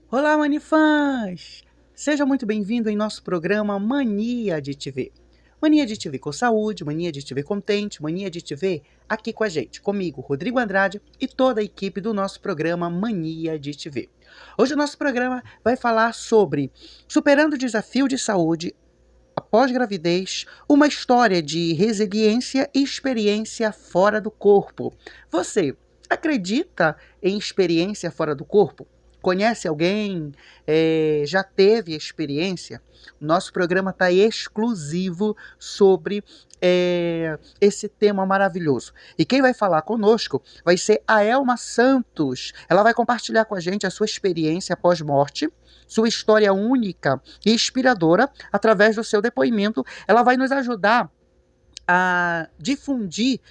Olá, Manifãs! Seja muito bem-vindo em nosso programa Mania de TV. Mania de TV com saúde, mania de TV contente, mania de TV aqui com a gente, comigo, Rodrigo Andrade e toda a equipe do nosso programa Mania de TV. Hoje o nosso programa vai falar sobre superando o desafio de saúde após gravidez, uma história de resiliência e experiência fora do corpo. Você acredita em experiência fora do corpo? Conhece alguém? Já teve experiência? Nosso programa está exclusivo sobre esse tema maravilhoso. E quem vai falar conosco vai ser a Elma Santos. Ela vai compartilhar com a gente a sua experiência pós-morte, sua história única e inspiradora. Através do seu depoimento, ela vai nos ajudar a difundir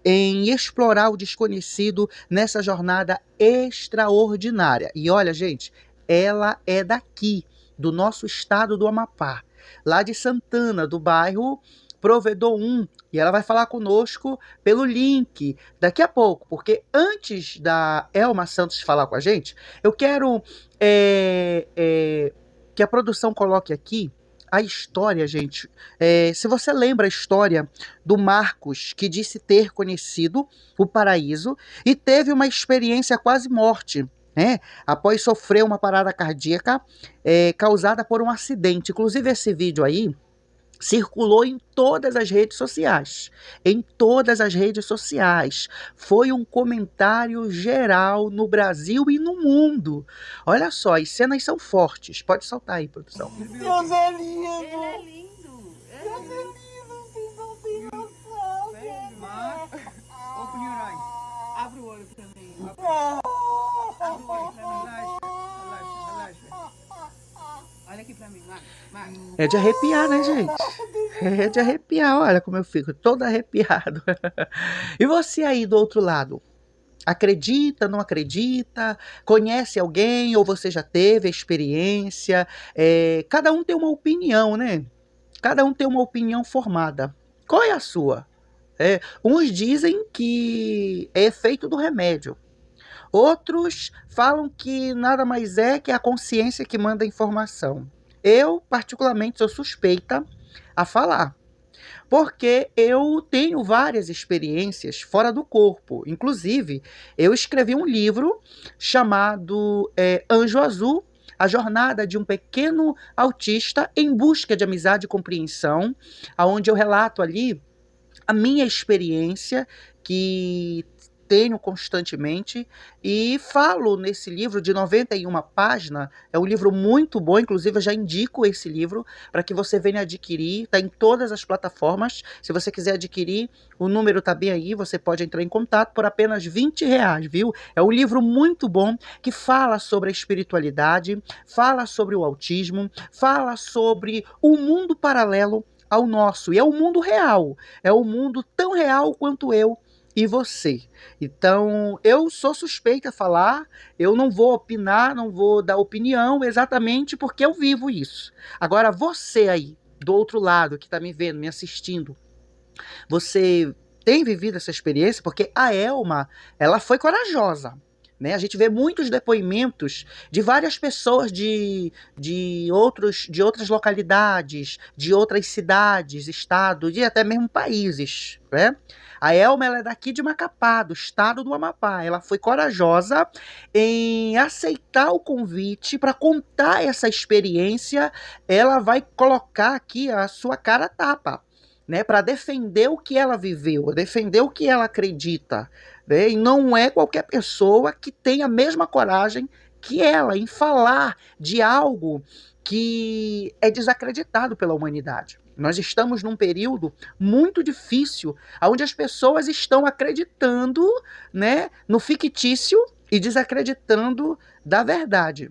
em explorar o desconhecido nessa jornada extraordinária. E olha, gente, ela é daqui, do nosso estado do Amapá, lá de Santana, do bairro Provedor 1, e ela vai falar conosco pelo link daqui a pouco, porque antes da Elma Santos falar com a gente, eu quero que a produção coloque aqui a história, gente. Se você lembra a história do Marcos, que disse ter conhecido o paraíso e teve uma experiência quase morte, né? Após sofrer uma parada cardíaca causada por um acidente. Inclusive, esse vídeo aí circulou em todas as redes sociais. Em todas as redes sociais. Foi um comentário geral no Brasil e no mundo. Olha só, as cenas são fortes. Pode soltar aí, produção. Deus é lindo! Ele é lindo! Deus é lindo! Vocês não têm noção! Open your eyes. Abre o olho pra mim. Abre o olho pra mim. Relaxa. Olha aqui pra mim, Marcos. É de arrepiar, né, gente? É de arrepiar. Olha como eu fico todo arrepiado. E você aí do outro lado? Acredita, não acredita? Conhece alguém ou você já teve a experiência? Cada um tem uma opinião, né? Cada um tem uma opinião formada. Qual é a sua? Uns dizem que é efeito do remédio. Outros falam que nada mais é que a consciência que manda a informação. Eu, particularmente, sou suspeita a falar, porque eu tenho várias experiências fora do corpo. Inclusive, eu escrevi um livro chamado Anjo Azul, a jornada de um pequeno autista em busca de amizade e compreensão, onde eu relato ali a minha experiência que tenho constantemente e falo nesse livro de 91 páginas. É um livro muito bom, inclusive eu já indico esse livro para que você venha adquirir. Está em todas as plataformas. Se você quiser adquirir, o número está bem aí, você pode entrar em contato por apenas R$ 20, viu? É um livro muito bom que fala sobre a espiritualidade, fala sobre o autismo, fala sobre o mundo paralelo ao nosso, e é o mundo real, é o mundo tão real quanto eu e você. Então, eu sou suspeita a falar, eu não vou opinar, não vou dar opinião, exatamente porque eu vivo isso. Agora, você aí, do outro lado, que está me vendo, me assistindo, você tem vivido essa experiência? Porque a Elma, ela foi corajosa. Né? A gente vê muitos depoimentos de várias pessoas de outras localidades, de outras cidades, estados e até mesmo países. Né? A Elma, ela é daqui de Macapá, do estado do Amapá. Ela foi corajosa em aceitar o convite para contar essa experiência. Ela vai colocar aqui a sua cara a tapa, né, para defender o que ela viveu, defender o que ela acredita. Né? E não é qualquer pessoa que tem a mesma coragem que ela em falar de algo que é desacreditado pela humanidade. Nós estamos num período muito difícil, onde as pessoas estão acreditando, né, no fictício e desacreditando da verdade.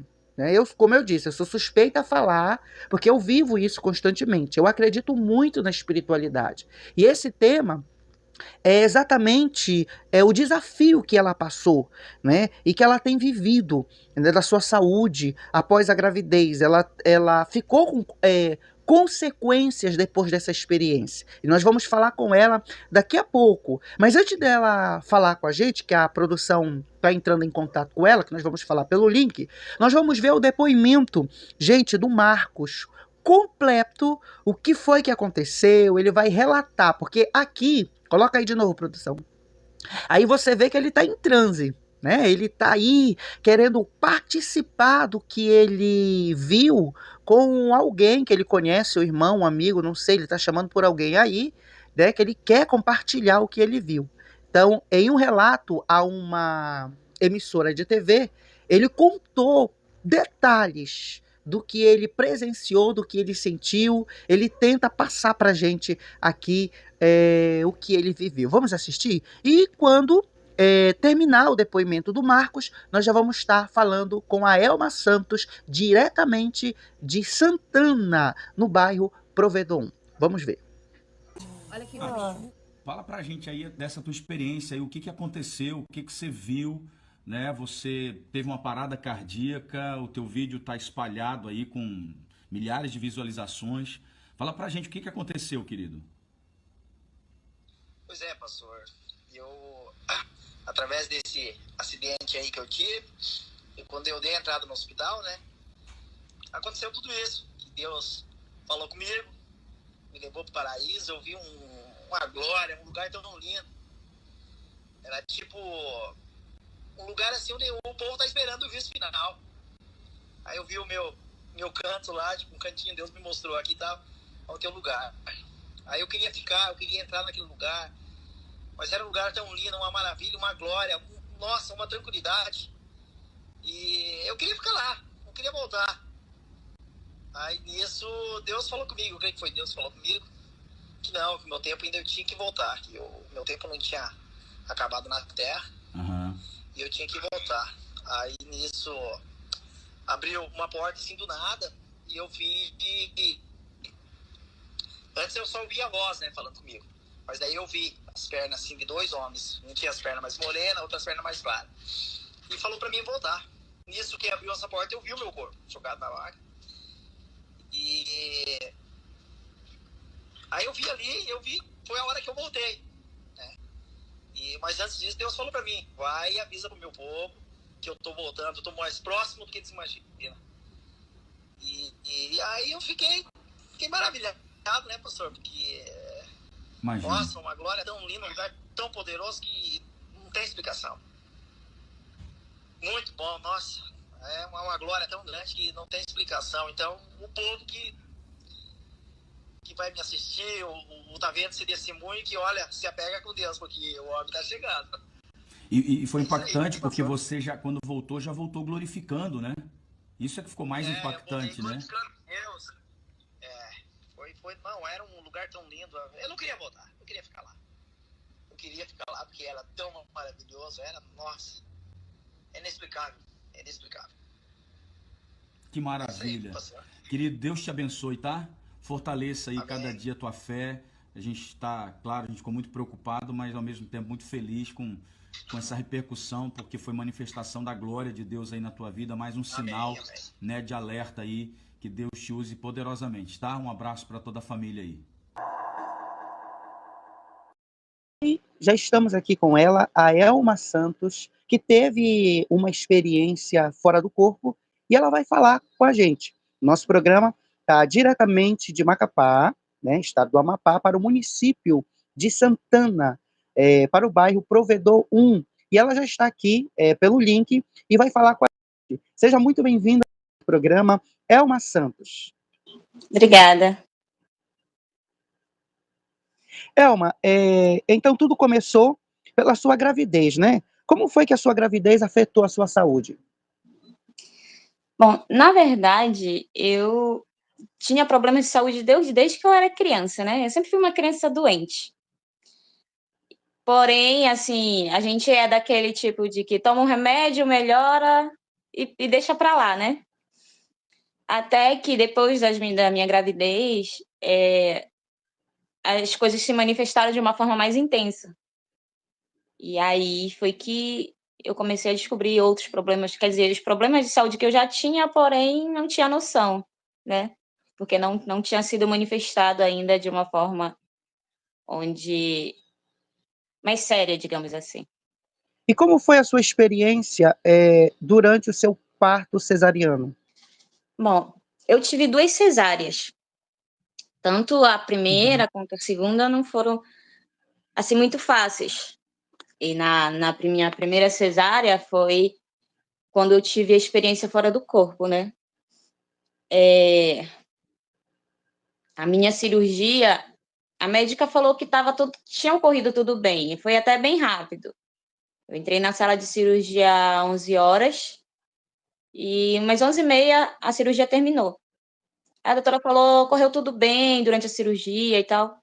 Como eu disse, eu sou suspeita a falar, porque eu vivo isso constantemente. Eu acredito muito na espiritualidade. E esse tema é exatamente o desafio que ela passou, né? E que ela tem vivido, né, da sua saúde após a gravidez. Ela ficou consequências depois dessa experiência. E nós vamos falar com ela daqui a pouco. Mas antes dela falar com a gente, que a produção está entrando em contato com ela, que nós vamos falar pelo link, nós vamos ver o depoimento, gente, do Marcos, completo, o que foi que aconteceu, ele vai relatar, porque aqui, coloca aí de novo, produção, aí você vê que ele está em transe, né? Ele está aí querendo participar do que ele viu com alguém que ele conhece, o irmão, um amigo, não sei, ele está chamando por alguém aí, né? Que ele quer compartilhar o que ele viu. Então, em um relato a uma emissora de TV, ele contou detalhes do que ele presenciou, do que ele sentiu. Ele tenta passar pra gente aqui o que ele viveu. Vamos assistir? E quando terminar o depoimento do Marcos, nós já vamos estar falando com a Elma Santos, diretamente de Santana, no bairro Provedor 1. Vamos ver. Olha aqui. Fala pra gente aí dessa tua experiência aí, o que aconteceu, o que você viu, né? Você teve uma parada cardíaca, o teu vídeo tá espalhado aí com milhares de visualizações. Fala pra gente o que aconteceu, querido. Pois é, pastor. Eu, através desse acidente aí que eu tive, e quando eu dei a entrada no hospital, né? Aconteceu tudo isso. Que Deus falou comigo, me levou pro paraíso, eu vi uma glória, um lugar tão lindo. Era tipo um lugar assim onde o povo tá esperando o juízo final. Aí eu vi o meu canto lá, tipo um cantinho, Deus me mostrou aqui tá onde é o lugar. Aí eu queria ficar, eu queria entrar naquele lugar, mas era um lugar tão lindo, uma maravilha, uma glória, nossa, uma tranquilidade. E eu queria ficar lá, não queria voltar. Aí nisso Deus falou comigo, o que foi? Deus falou comigo que não, que o meu tempo ainda eu tinha que voltar, que o meu tempo não tinha acabado na terra. Uhum. E eu tinha que voltar. Aí nisso abriu uma porta assim do nada e eu vi que antes eu só ouvia a voz, né, falando comigo. Mas daí eu vi as pernas assim de dois homens. Um tinha as pernas mais morenas, outras pernas mais claras. E falou pra mim voltar. Nisso que abriu essa porta eu vi o meu corpo jogado na vaga. E aí eu vi ali, foi a hora que eu voltei, né? Mas antes disso, Deus falou pra mim, vai e avisa pro meu povo que eu tô voltando, eu tô mais próximo do que eles imaginam. E aí eu fiquei maravilhado, né, pastor? Porque, Imagina. Nossa, uma glória tão linda, um lugar tão poderoso que não tem explicação. Muito bom, nossa. É uma glória tão grande que não tem explicação. Então, o povo que vai me assistir, ou tá vendo esse testemunho, que olha, se apega com Deus, porque o homem tá chegando. E foi impactante porque você já, quando voltou, já voltou glorificando, né? Isso é que ficou mais impactante, né? Deus. Não, era um lugar tão lindo. Eu não queria voltar, eu queria ficar lá. Eu queria ficar lá porque era tão maravilhoso, nossa, é inexplicável, é inexplicável. Que maravilha. Querido, Deus te abençoe, tá? Fortaleça aí. Amém. Cada dia a tua fé. A gente está, claro, a gente ficou muito preocupado, mas ao mesmo tempo muito feliz com essa repercussão, porque foi manifestação da glória de Deus aí na tua vida, mais um sinal, amém. Né, de alerta aí, que Deus te use poderosamente, tá? Um abraço para toda a família aí. E já estamos aqui com ela, a Elma Santos, que teve uma experiência fora do corpo, e ela vai falar com a gente. Nosso programa está diretamente de Macapá, né, estado do Amapá, para o município de Santana, para o bairro Provedor 1. E ela já está aqui pelo link e vai falar com a gente. Seja muito bem-vinda ao programa, Elma Santos. Obrigada. Elma, então tudo começou pela sua gravidez, né? Como foi que a sua gravidez afetou a sua saúde? Bom, na verdade, eu tinha problemas de saúde desde que eu era criança, né? Eu sempre fui uma criança doente. Porém, assim, a gente é daquele tipo de que toma um remédio, melhora e deixa pra lá, né? Até que depois da minha gravidez, as coisas se manifestaram de uma forma mais intensa. E aí foi que eu comecei a descobrir outros problemas, quer dizer, os problemas de saúde que eu já tinha, porém não tinha noção, né? porque não tinha sido manifestado ainda de uma forma onde mais séria, digamos assim. E como foi a sua experiência durante o seu parto cesariano? Bom, eu tive 2 cesáreas. Tanto a primeira quanto a segunda não foram, assim, muito fáceis. E na minha primeira cesárea foi quando eu tive a experiência fora do corpo, né. A minha cirurgia, a médica falou que tinha ocorrido tudo bem, e foi até bem rápido. Eu entrei na sala de cirurgia 11h, e umas 11h30 a cirurgia terminou. A doutora falou: "Correu tudo bem durante a cirurgia e tal,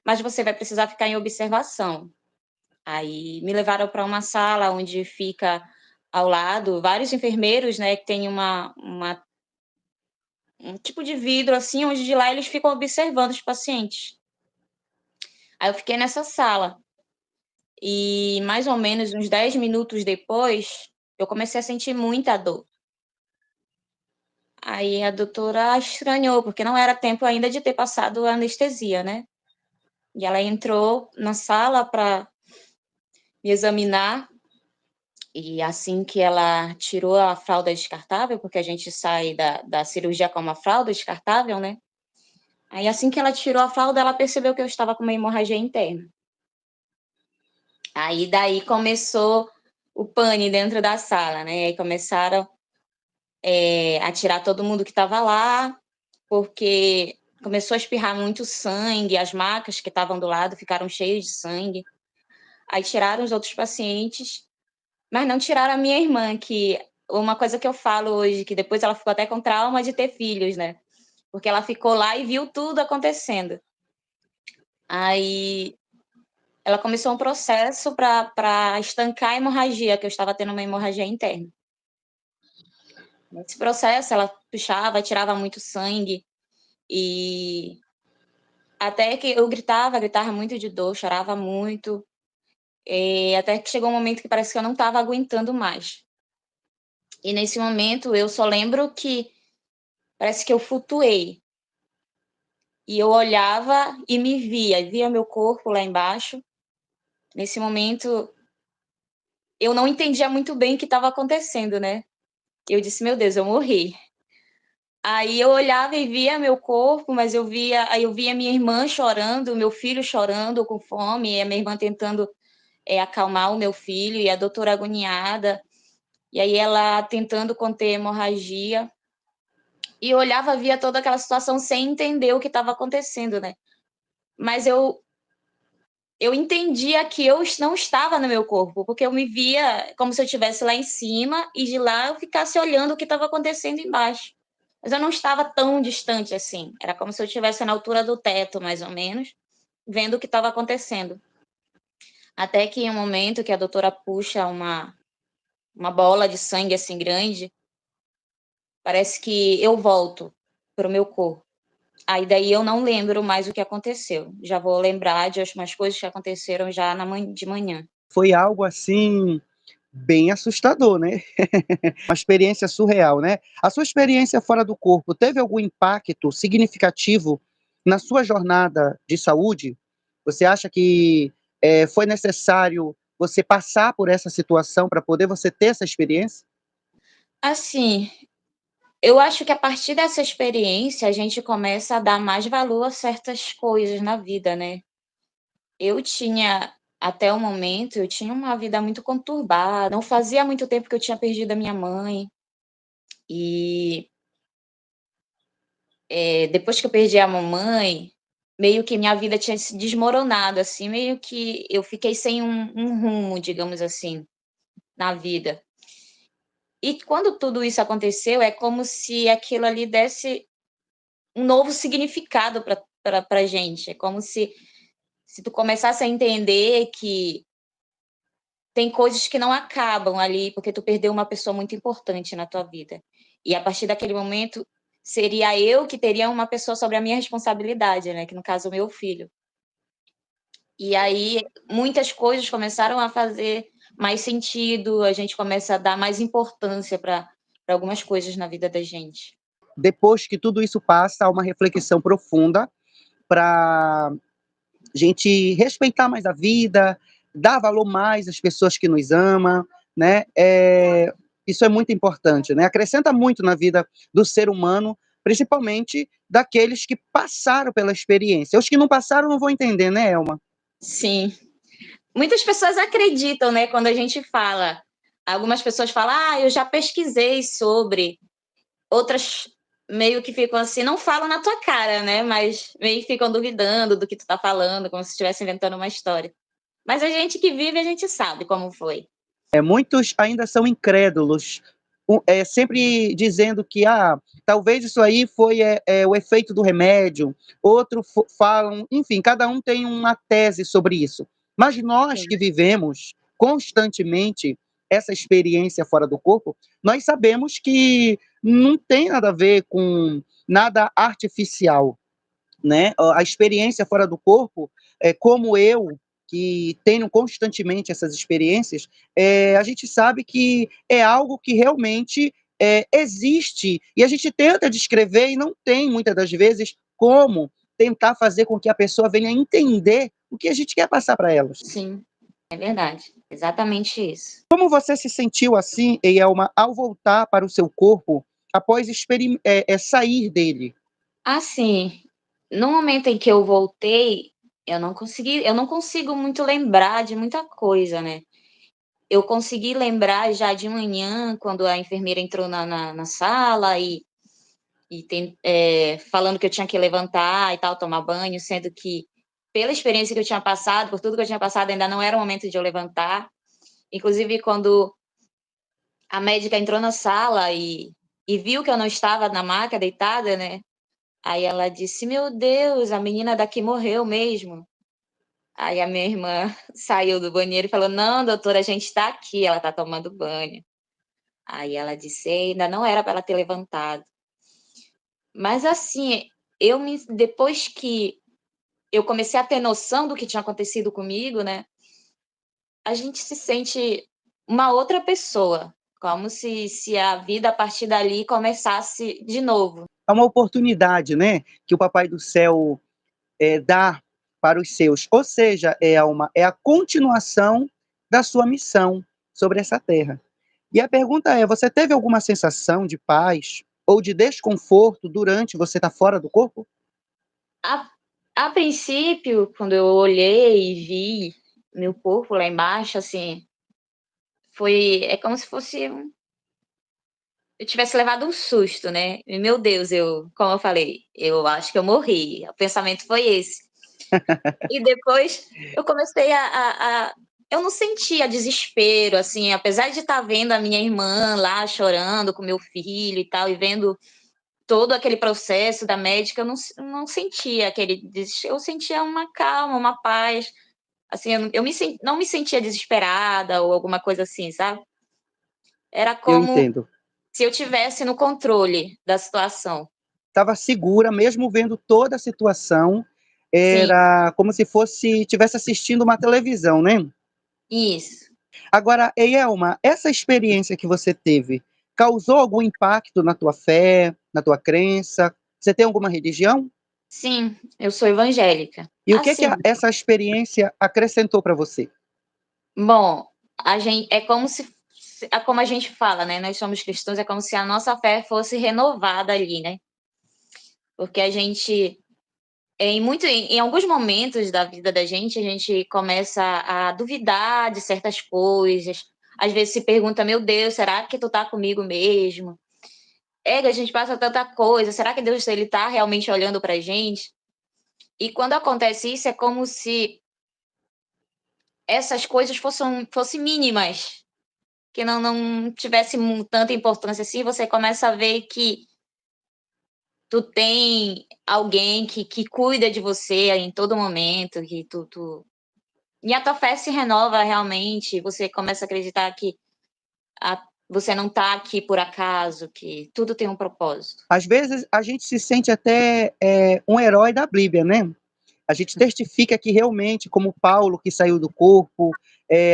mas você vai precisar ficar em observação". Aí me levaram para uma sala onde fica ao lado vários enfermeiros, né, que tem um tipo de vidro, assim, onde de lá eles ficam observando os pacientes. Aí eu fiquei nessa sala e mais ou menos uns 10 minutos depois, eu comecei a sentir muita dor. Aí a doutora estranhou, porque não era tempo ainda de ter passado a anestesia, né. E ela entrou na sala para me examinar, e assim que ela tirou a fralda descartável, porque a gente sai da cirurgia com uma fralda descartável, né. Aí assim que ela tirou a fralda, ela percebeu que eu estava com uma hemorragia interna. Aí daí começou o pane dentro da sala, né, aí começaram, a tirar todo mundo que estava lá, porque começou a espirrar muito sangue, as macas que estavam do lado ficaram cheias de sangue. Aí tiraram os outros pacientes, mas não tiraram a minha irmã, que uma coisa que eu falo hoje, que depois ela ficou até com trauma de ter filhos, né, porque ela ficou lá e viu tudo acontecendo. Aí ela começou um processo para estancar a hemorragia, que eu estava tendo uma hemorragia interna. Nesse processo, ela puxava, tirava muito sangue, e até que eu gritava muito de dor, chorava muito, até que chegou um momento que parece que eu não estava aguentando mais. E nesse momento eu só lembro que parece que eu flutuei. E eu olhava e me via meu corpo lá embaixo. Nesse momento, eu não entendia muito bem o que estava acontecendo, né. Eu disse: "Meu Deus, eu morri". Aí eu olhava e via meu corpo, mas eu via minha irmã chorando, meu filho chorando com fome, e a minha irmã tentando, acalmar o meu filho, e a doutora agoniada, e aí ela tentando conter a hemorragia. E eu olhava, via toda aquela situação sem entender o que estava acontecendo, né. Mas eu entendia que eu não estava no meu corpo, porque eu me via como se eu estivesse lá em cima e de lá eu ficasse olhando o que estava acontecendo embaixo. Mas eu não estava tão distante assim, era como se eu estivesse na altura do teto, mais ou menos, vendo o que estava acontecendo. Até que em um momento que a doutora puxa uma bola de sangue, assim, grande, parece que eu volto para o meu corpo. Aí daí eu não lembro mais o que aconteceu, já vou lembrar de umas coisas que aconteceram já de manhã. Foi algo assim bem assustador, né? Uma experiência surreal, né? A sua experiência fora do corpo teve algum impacto significativo na sua jornada de saúde? Você acha que foi necessário você passar por essa situação para poder você ter essa experiência? Assim, eu acho que a partir dessa experiência a gente começa a dar mais valor a certas coisas na vida, né. Eu tinha até o momento, eu tinha uma vida muito conturbada, não fazia muito tempo que eu tinha perdido a minha mãe, e, depois que eu perdi a mamãe, meio que minha vida tinha se desmoronado, assim, meio que eu fiquei sem um rumo, digamos assim, na vida. E quando tudo isso aconteceu, é como se aquilo ali desse um novo significado pra gente, é como se tu começasse a entender que tem coisas que não acabam ali, porque tu perdeu uma pessoa muito importante na tua vida. E a partir daquele momento, seria eu que teria uma pessoa sobre a minha responsabilidade, né, que no caso o meu filho. E aí muitas coisas começaram a fazer mais sentido, a gente começa a dar mais importância para algumas coisas na vida da gente. depois que tudo isso passa, há uma reflexão profunda para gente respeitar mais a vida, dar valor mais às pessoas que nos amam, né? Isso é muito importante, né? Acrescenta muito na vida do ser humano, principalmente daqueles que passaram pela experiência. Os que não passaram não vão entender, né, Elma? Sim. Muitas pessoas acreditam, né, quando a gente fala. Algumas pessoas falam, eu já pesquisei sobre. Outras meio que ficam assim, não falam na tua cara, né? Mas meio que ficam duvidando do que tu tá falando, como se estivesse inventando uma história. Mas a gente que vive, a gente sabe como foi. Muitos ainda são incrédulos, sempre dizendo que talvez isso aí foi o efeito do remédio, outros falam, enfim, cada um tem uma tese sobre isso. Mas nós que vivemos constantemente essa experiência fora do corpo, nós sabemos que não tem nada a ver com nada artificial, né? A experiência fora do corpo, como eu, que tenho constantemente essas experiências, a gente sabe que é algo que realmente existe, e a gente tenta descrever e não tem, muitas das vezes, como tentar fazer com que a pessoa venha entender o que a gente quer passar para elas. Sim, é verdade. Exatamente isso. Como você se sentiu assim, Eielma, ao voltar para o seu corpo, após sair dele? Assim, no momento em que eu voltei, eu não consigo muito lembrar de muita coisa, né? Eu consegui lembrar já de manhã, quando a enfermeira entrou na sala e falando que eu tinha que levantar e tal, tomar banho, sendo que, pela experiência que eu tinha passado, por tudo que eu tinha passado, ainda não era o momento de eu levantar. Inclusive, quando a médica entrou na sala e viu que eu não estava na maca deitada, né? Aí ela disse, meu Deus, a menina daqui morreu mesmo. Aí a minha irmã saiu do banheiro e falou, não, doutora, a gente está aqui, ela está tomando banho. Aí ela disse, ainda não era para ela ter levantado. Mas assim, depois que eu comecei a ter noção do que tinha acontecido comigo, né? A gente se sente uma outra pessoa, como se a vida a partir dali começasse de novo. É uma oportunidade, né, que o Papai do Céu dá para os seus. Ou seja, é a continuação da sua missão sobre essa terra. E a pergunta é, você teve alguma sensação de paz ou de desconforto durante você estar fora do corpo? A princípio, quando eu olhei e vi meu corpo lá embaixo, assim, é como se fosse eu tivesse levado um susto, né? E, meu Deus, como eu falei, eu acho que eu morri. O pensamento foi esse. E depois eu comecei eu não sentia desespero, assim, apesar de estar vendo a minha irmã lá chorando com meu filho e tal, e vendo todo aquele processo da médica, eu não sentia aquele desespero, eu sentia uma calma, uma paz, assim, não me sentia desesperada ou alguma coisa assim, sabe? Era Eu como entendo. se eu tivesse no controle da situação. Estava segura, mesmo vendo toda a situação, Sim, era como se estivesse assistindo uma televisão, né? isso. Agora, Eielma, essa experiência que você teve, causou algum impacto na tua fé, na tua crença? Você tem alguma religião? Sim, eu sou evangélica. E o que Assim, essa experiência acrescentou para você? bom, é como a gente fala, né? Nós somos cristãos, é como se a nossa fé fosse renovada ali, né? Porque a gente, em alguns momentos da vida da gente, a gente começa a duvidar de certas coisas. Às vezes se pergunta, meu Deus, será que tu tá comigo mesmo? A gente passa tanta coisa, será que Deus ele tá realmente olhando pra gente? E quando acontece isso, é como se essas coisas fossem mínimas, que não tivesse tanta importância assim, você começa a ver que tu tem alguém que cuida de você em todo momento, que E a tua fé se renova realmente, você começa a acreditar que você não está aqui por acaso, que tudo tem um propósito. Às vezes, a gente se sente até um herói da Bíblia, né? A gente testifica que realmente, como Paulo, que saiu do corpo,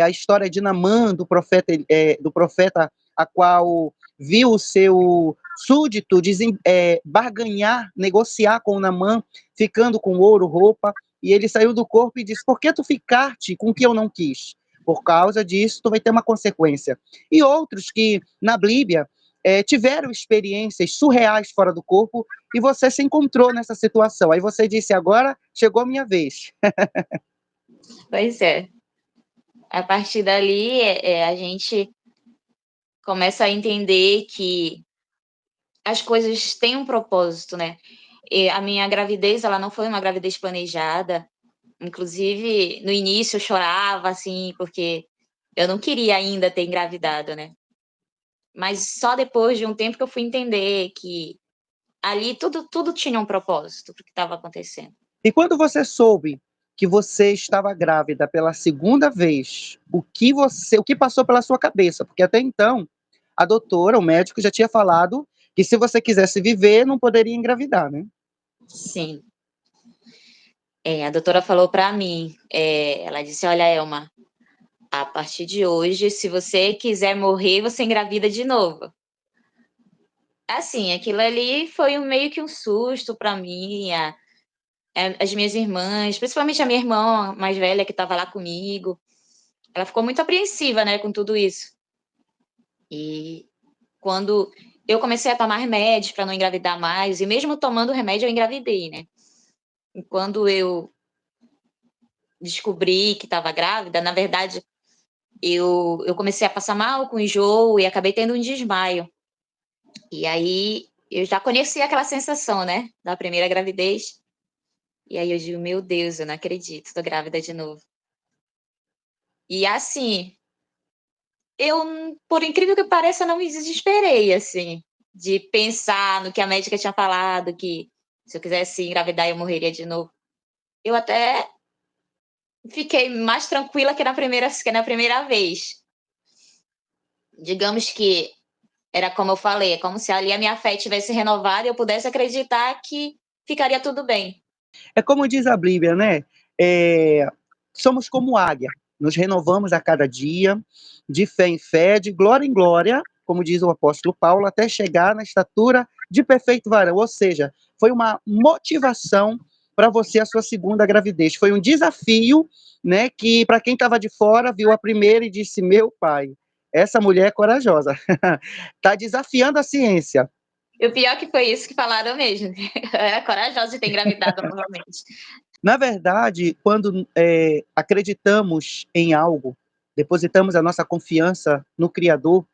a história de Naamã, do profeta a qual viu o seu súdito, barganhar, negociar com o Naamã, ficando com ouro, roupa, e ele saiu do corpo e disse, por que tu ficaste com o que eu não quis? Por causa disso, tu vai ter uma consequência. E outros que, na Bíblia, tiveram experiências surreais fora do corpo, e você se encontrou nessa situação. Aí você disse, agora chegou a minha vez. Pois é. A partir dali, a gente começa a entender que as coisas têm um propósito, né? E a minha gravidez, ela não foi uma gravidez planejada. Inclusive, no início eu chorava, assim, porque eu não queria ainda ter engravidado, né? Mas só depois de um tempo que eu fui entender que ali tudo tinha um propósito para o que estava acontecendo. E quando você soube que você estava grávida pela segunda vez, o que passou pela sua cabeça? Porque até então, a doutora, o médico, já tinha falado que se você quisesse viver, não poderia engravidar, né? Sim. A doutora falou para mim, ela disse, olha, Elma, a partir de hoje, se você quiser morrer, você engravida de novo. Assim, aquilo ali foi meio que um susto para mim, as minhas irmãs, principalmente a minha irmã mais velha que estava lá comigo, ela ficou muito apreensiva, né, com tudo isso. E quando eu comecei a tomar remédios para não engravidar mais, e mesmo tomando remédio eu engravidei, né? E quando eu descobri que estava grávida, na verdade, eu comecei a passar mal com enjoo e acabei tendo um desmaio. E aí eu já conhecia aquela sensação, né, da primeira gravidez. E aí eu digo, meu Deus, eu não acredito, tô grávida de novo. E assim, eu, por incrível que pareça, não me desesperei, assim, de pensar no que a médica tinha falado, que se eu quisesse engravidar eu morreria de novo. Eu até fiquei mais tranquila que na primeira vez. Digamos que era como eu falei, é como se ali a minha fé tivesse renovada e eu pudesse acreditar que ficaria tudo bem. É como diz a Bíblia, né? Somos como águia, nos renovamos a cada dia, de fé em fé, de glória em glória, como diz o apóstolo Paulo, até chegar na estatura de perfeito varão. Ou seja, foi uma motivação para você a sua segunda gravidez. Foi um desafio, né? Que para quem estava de fora viu a primeira e disse: meu pai, essa mulher é corajosa, está desafiando a ciência. E o pior que foi isso que falaram mesmo. Eu era corajosa de ter engravidado novamente. Na verdade, quando acreditamos em algo, depositamos a nossa confiança no Criador,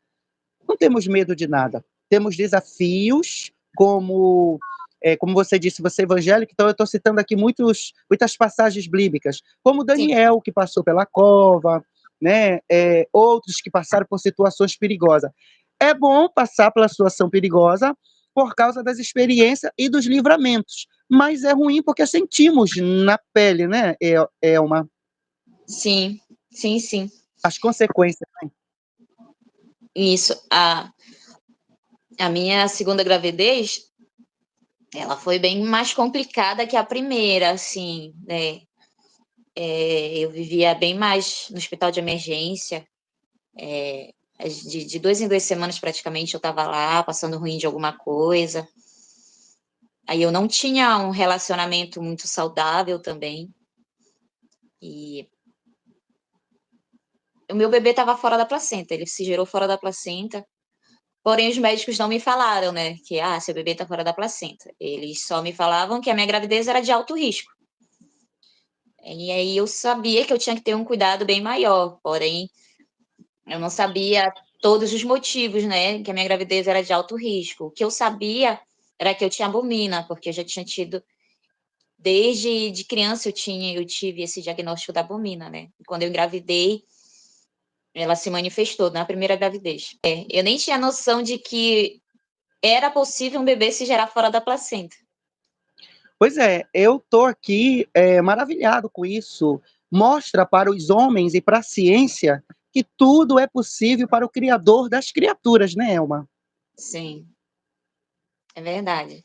não temos medo de nada. Temos desafios, como você disse, você é evangélico, então eu estou citando aqui muitas passagens bíblicas, como Daniel, que passou pela cova, né? Outros que passaram por situações perigosas. É bom passar pela situação perigosa por causa das experiências e dos livramentos, mas é ruim porque sentimos na pele, né, Elma? Sim, sim, sim. As consequências. Isso. A minha segunda gravidez, ela foi bem mais complicada que a primeira, assim, né? Eu vivia bem mais no hospital de emergência. De 2 em 2 semanas, praticamente, eu estava lá, passando ruim de alguma coisa. Aí eu não tinha um relacionamento muito saudável também. E o meu bebê estava fora da placenta, ele se gerou fora da placenta. Porém, os médicos não me falaram, né, que, seu bebê está fora da placenta. Eles só me falavam que a minha gravidez era de alto risco. E aí eu sabia que eu tinha que ter um cuidado bem maior, porém, eu não sabia todos os motivos, né, que a minha gravidez era de alto risco. O que eu sabia era que eu tinha albumina, porque eu já tinha tido, desde de criança eu tive esse diagnóstico da albumina, né. E quando eu engravidei, ela se manifestou na primeira gravidez. Eu nem tinha noção de que era possível um bebê se gerar fora da placenta. Pois é, eu estou aqui maravilhado com isso. Mostra para os homens e para a ciência que tudo é possível para o Criador das criaturas, né, Elma? Sim, é verdade.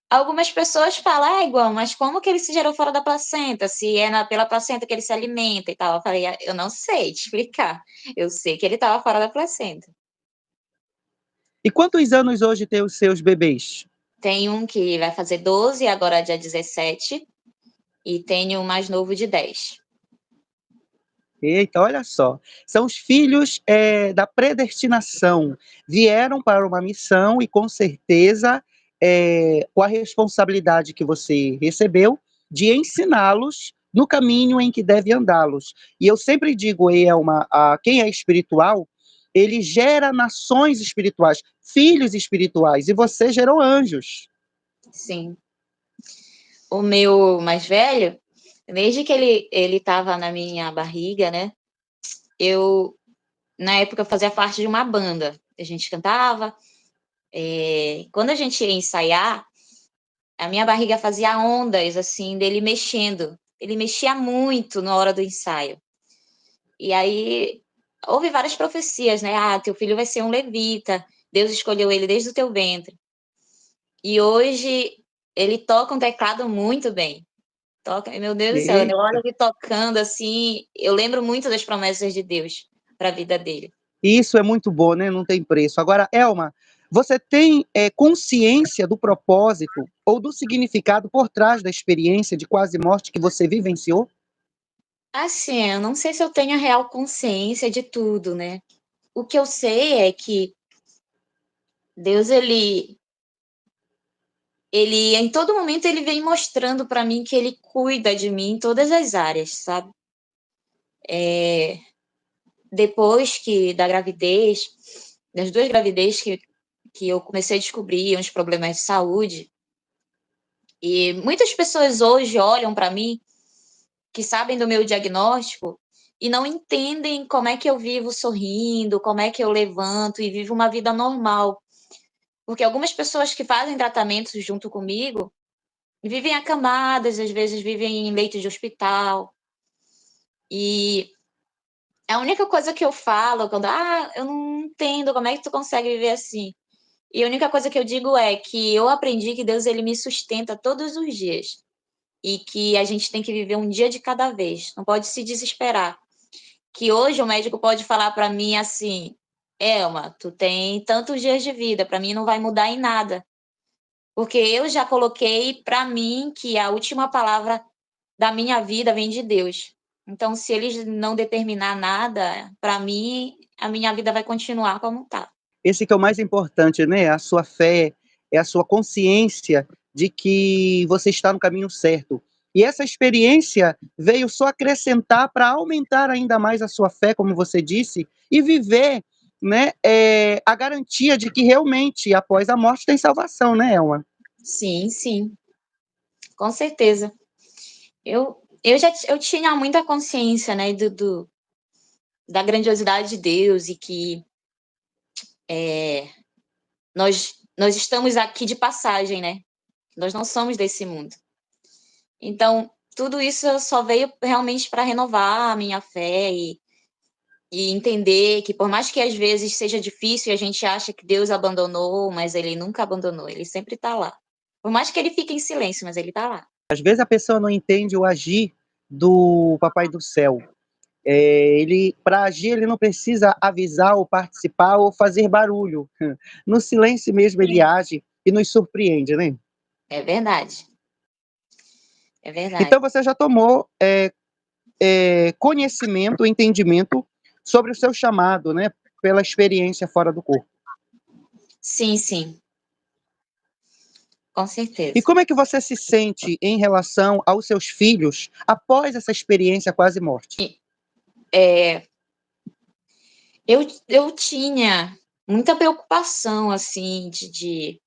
Algumas pessoas falam, igual, mas como que ele se gerou fora da placenta? Se é pela placenta que ele se alimenta e tal. Eu falei, eu não sei te explicar. Eu sei que ele estava fora da placenta. E quantos anos hoje tem os seus bebês? Tem um que vai fazer 12, agora dia 17, e tenho um mais novo de 10. Eita, olha só, são os filhos da predestinação, vieram para uma missão e com certeza com a responsabilidade que você recebeu de ensiná-los no caminho em que deve andá-los. E eu sempre digo, Elma, quem é espiritual, ele gera nações espirituais, filhos espirituais, e você gerou anjos. Sim. O meu mais velho, desde que ele estava na minha barriga, né? Na época, eu fazia parte de uma banda. A gente cantava. Quando a gente ia ensaiar, a minha barriga fazia ondas, assim, dele mexendo. Ele mexia muito na hora do ensaio. E aí, houve várias profecias, né? Ah, teu filho vai ser um levita. Deus escolheu ele desde o teu ventre. E hoje, ele toca um teclado muito bem. Toca, meu Deus do céu, eu olho ele tocando assim, eu lembro muito das promessas de Deus para a vida dele. Isso é muito bom, né? Não tem preço. Agora, Elma, você tem consciência do propósito ou do significado por trás da experiência de quase morte que você vivenciou? Assim, eu não sei se eu tenho a real consciência de tudo, né? O que eu sei é que Deus, ele em todo momento ele vem mostrando para mim que ele cuida de mim em todas as áreas, sabe? Depois da gravidez, das 2 gravidez que eu comecei a descobrir uns problemas de saúde, e muitas pessoas hoje olham para mim, que sabem do meu diagnóstico, e não entendem como é que eu vivo sorrindo, como é que eu levanto e vivo uma vida normal. Porque algumas pessoas que fazem tratamentos junto comigo vivem acamadas, às vezes vivem em leitos de hospital. E a única coisa que eu falo quando, eu não entendo como é que tu consegue viver assim. E a única coisa que eu digo é que eu aprendi que Deus, ele me sustenta todos os dias. E que a gente tem que viver um dia de cada vez, não pode se desesperar. Que hoje o médico pode falar para mim assim: Elma, tu tem tantos dias de vida, para mim não vai mudar em nada. Porque eu já coloquei para mim que a última palavra da minha vida vem de Deus. Então, se eles não determinar nada, para mim, a minha vida vai continuar como está. Esse que é o mais importante, né? A sua fé, é a sua consciência de que você está no caminho certo. E essa experiência veio só acrescentar para aumentar ainda mais a sua fé, como você disse, e viver, né, a garantia de que realmente após a morte tem salvação, né, Elma? Sim, sim, com certeza. Eu tinha muita consciência, né, da grandiosidade de Deus e que nós estamos aqui de passagem, né? Nós não somos desse mundo. Então, tudo isso só veio realmente para renovar a minha fé e entender que por mais que às vezes seja difícil e a gente acha que Deus abandonou, mas ele nunca abandonou, ele sempre está lá. Por mais que ele fique em silêncio, mas ele está lá. Às vezes a pessoa não entende o agir do Papai do Céu. Para agir, ele não precisa avisar ou participar ou fazer barulho. No silêncio mesmo ele age e nos surpreende, né? É verdade. É verdade. Então você já tomou conhecimento, entendimento sobre o seu chamado, né? Pela experiência fora do corpo. Sim, sim. Com certeza. E como é que você se sente em relação aos seus filhos após essa experiência quase morte? Eu tinha muita preocupação, assim, de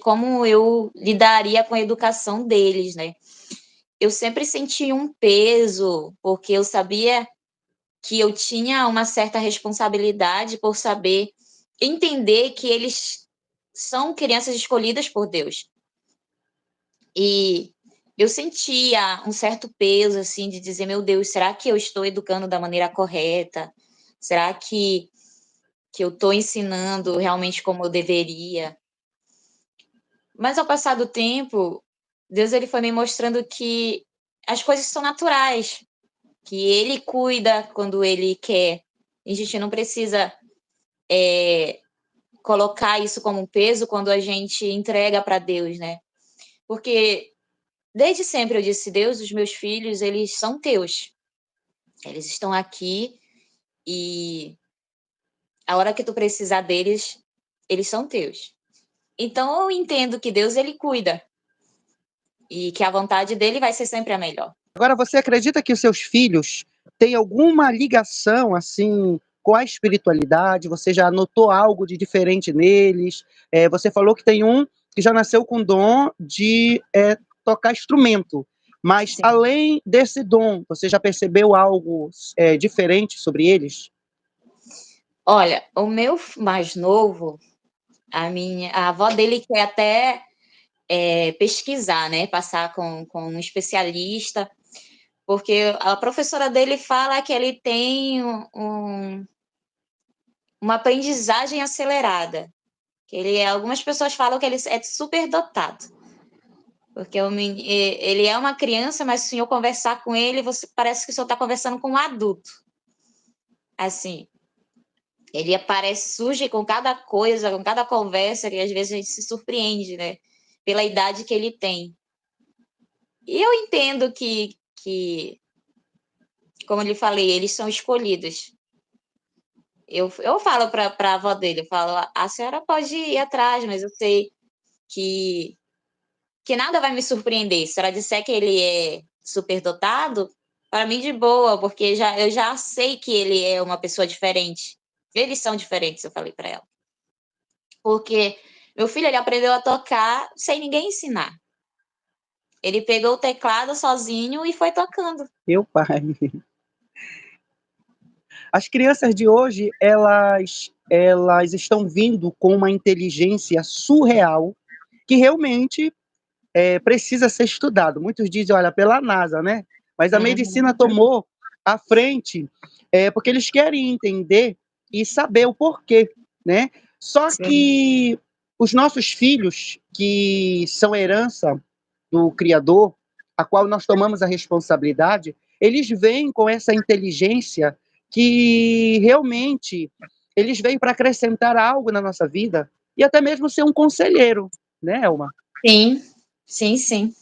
como eu lidaria com a educação deles, né? Eu sempre senti um peso, porque eu sabia que eu tinha uma certa responsabilidade por saber entender que eles são crianças escolhidas por Deus. E eu sentia um certo peso, assim, de dizer, meu Deus, será que eu estou educando da maneira correta? Será que eu estou ensinando realmente como eu deveria? Mas ao passar do tempo, Deus, ele foi me mostrando que as coisas são naturais, que ele cuida quando ele quer a gente não precisa colocar isso como um peso quando a gente entrega para Deus, né? Porque desde sempre eu disse, Deus, os meus filhos, eles são teus. Eles estão aqui e a hora que tu precisar deles, eles são teus. Então eu entendo que Deus, ele cuida e que a vontade dele vai ser sempre a melhor. Agora, você acredita que os seus filhos têm alguma ligação, assim, com a espiritualidade? Você já notou algo de diferente neles? Você falou que tem um que já nasceu com dom de tocar instrumento. Mas, Sim. além desse dom, você já percebeu algo diferente sobre eles? Olha, o meu mais novo, a avó dele quer até pesquisar, né? Passar com um especialista, porque a professora dele fala que ele tem uma aprendizagem acelerada. Que algumas pessoas falam que ele é super dotado. Porque ele é uma criança, mas se o senhor conversar com ele, parece que o senhor está conversando com um adulto. Assim, ele surge com cada coisa, com cada conversa, que às vezes a gente se surpreende, né? Pela idade que ele tem. E eu entendo que como eu lhe falei, eles são escolhidos. Eu falo para a avó dele, eu falo, a senhora pode ir atrás, mas eu sei que nada vai me surpreender. Se ela disser que ele é superdotado, para mim de boa, porque eu já sei que ele é uma pessoa diferente. Eles são diferentes, eu falei para ela. Porque meu filho, ele aprendeu a tocar sem ninguém ensinar. Ele pegou o teclado sozinho e foi tocando. Meu pai. As crianças de hoje, elas estão vindo com uma inteligência surreal que realmente precisa ser estudado. Muitos dizem, olha, pela NASA, né? Mas a medicina tomou a frente porque eles querem entender e saber o porquê, né? Só Sim. que os nossos filhos, que são herança do Criador, a qual nós tomamos a responsabilidade, eles vêm com essa inteligência que realmente eles vêm para acrescentar algo na nossa vida e até mesmo ser um conselheiro, né, Elma? Sim, sim, sim.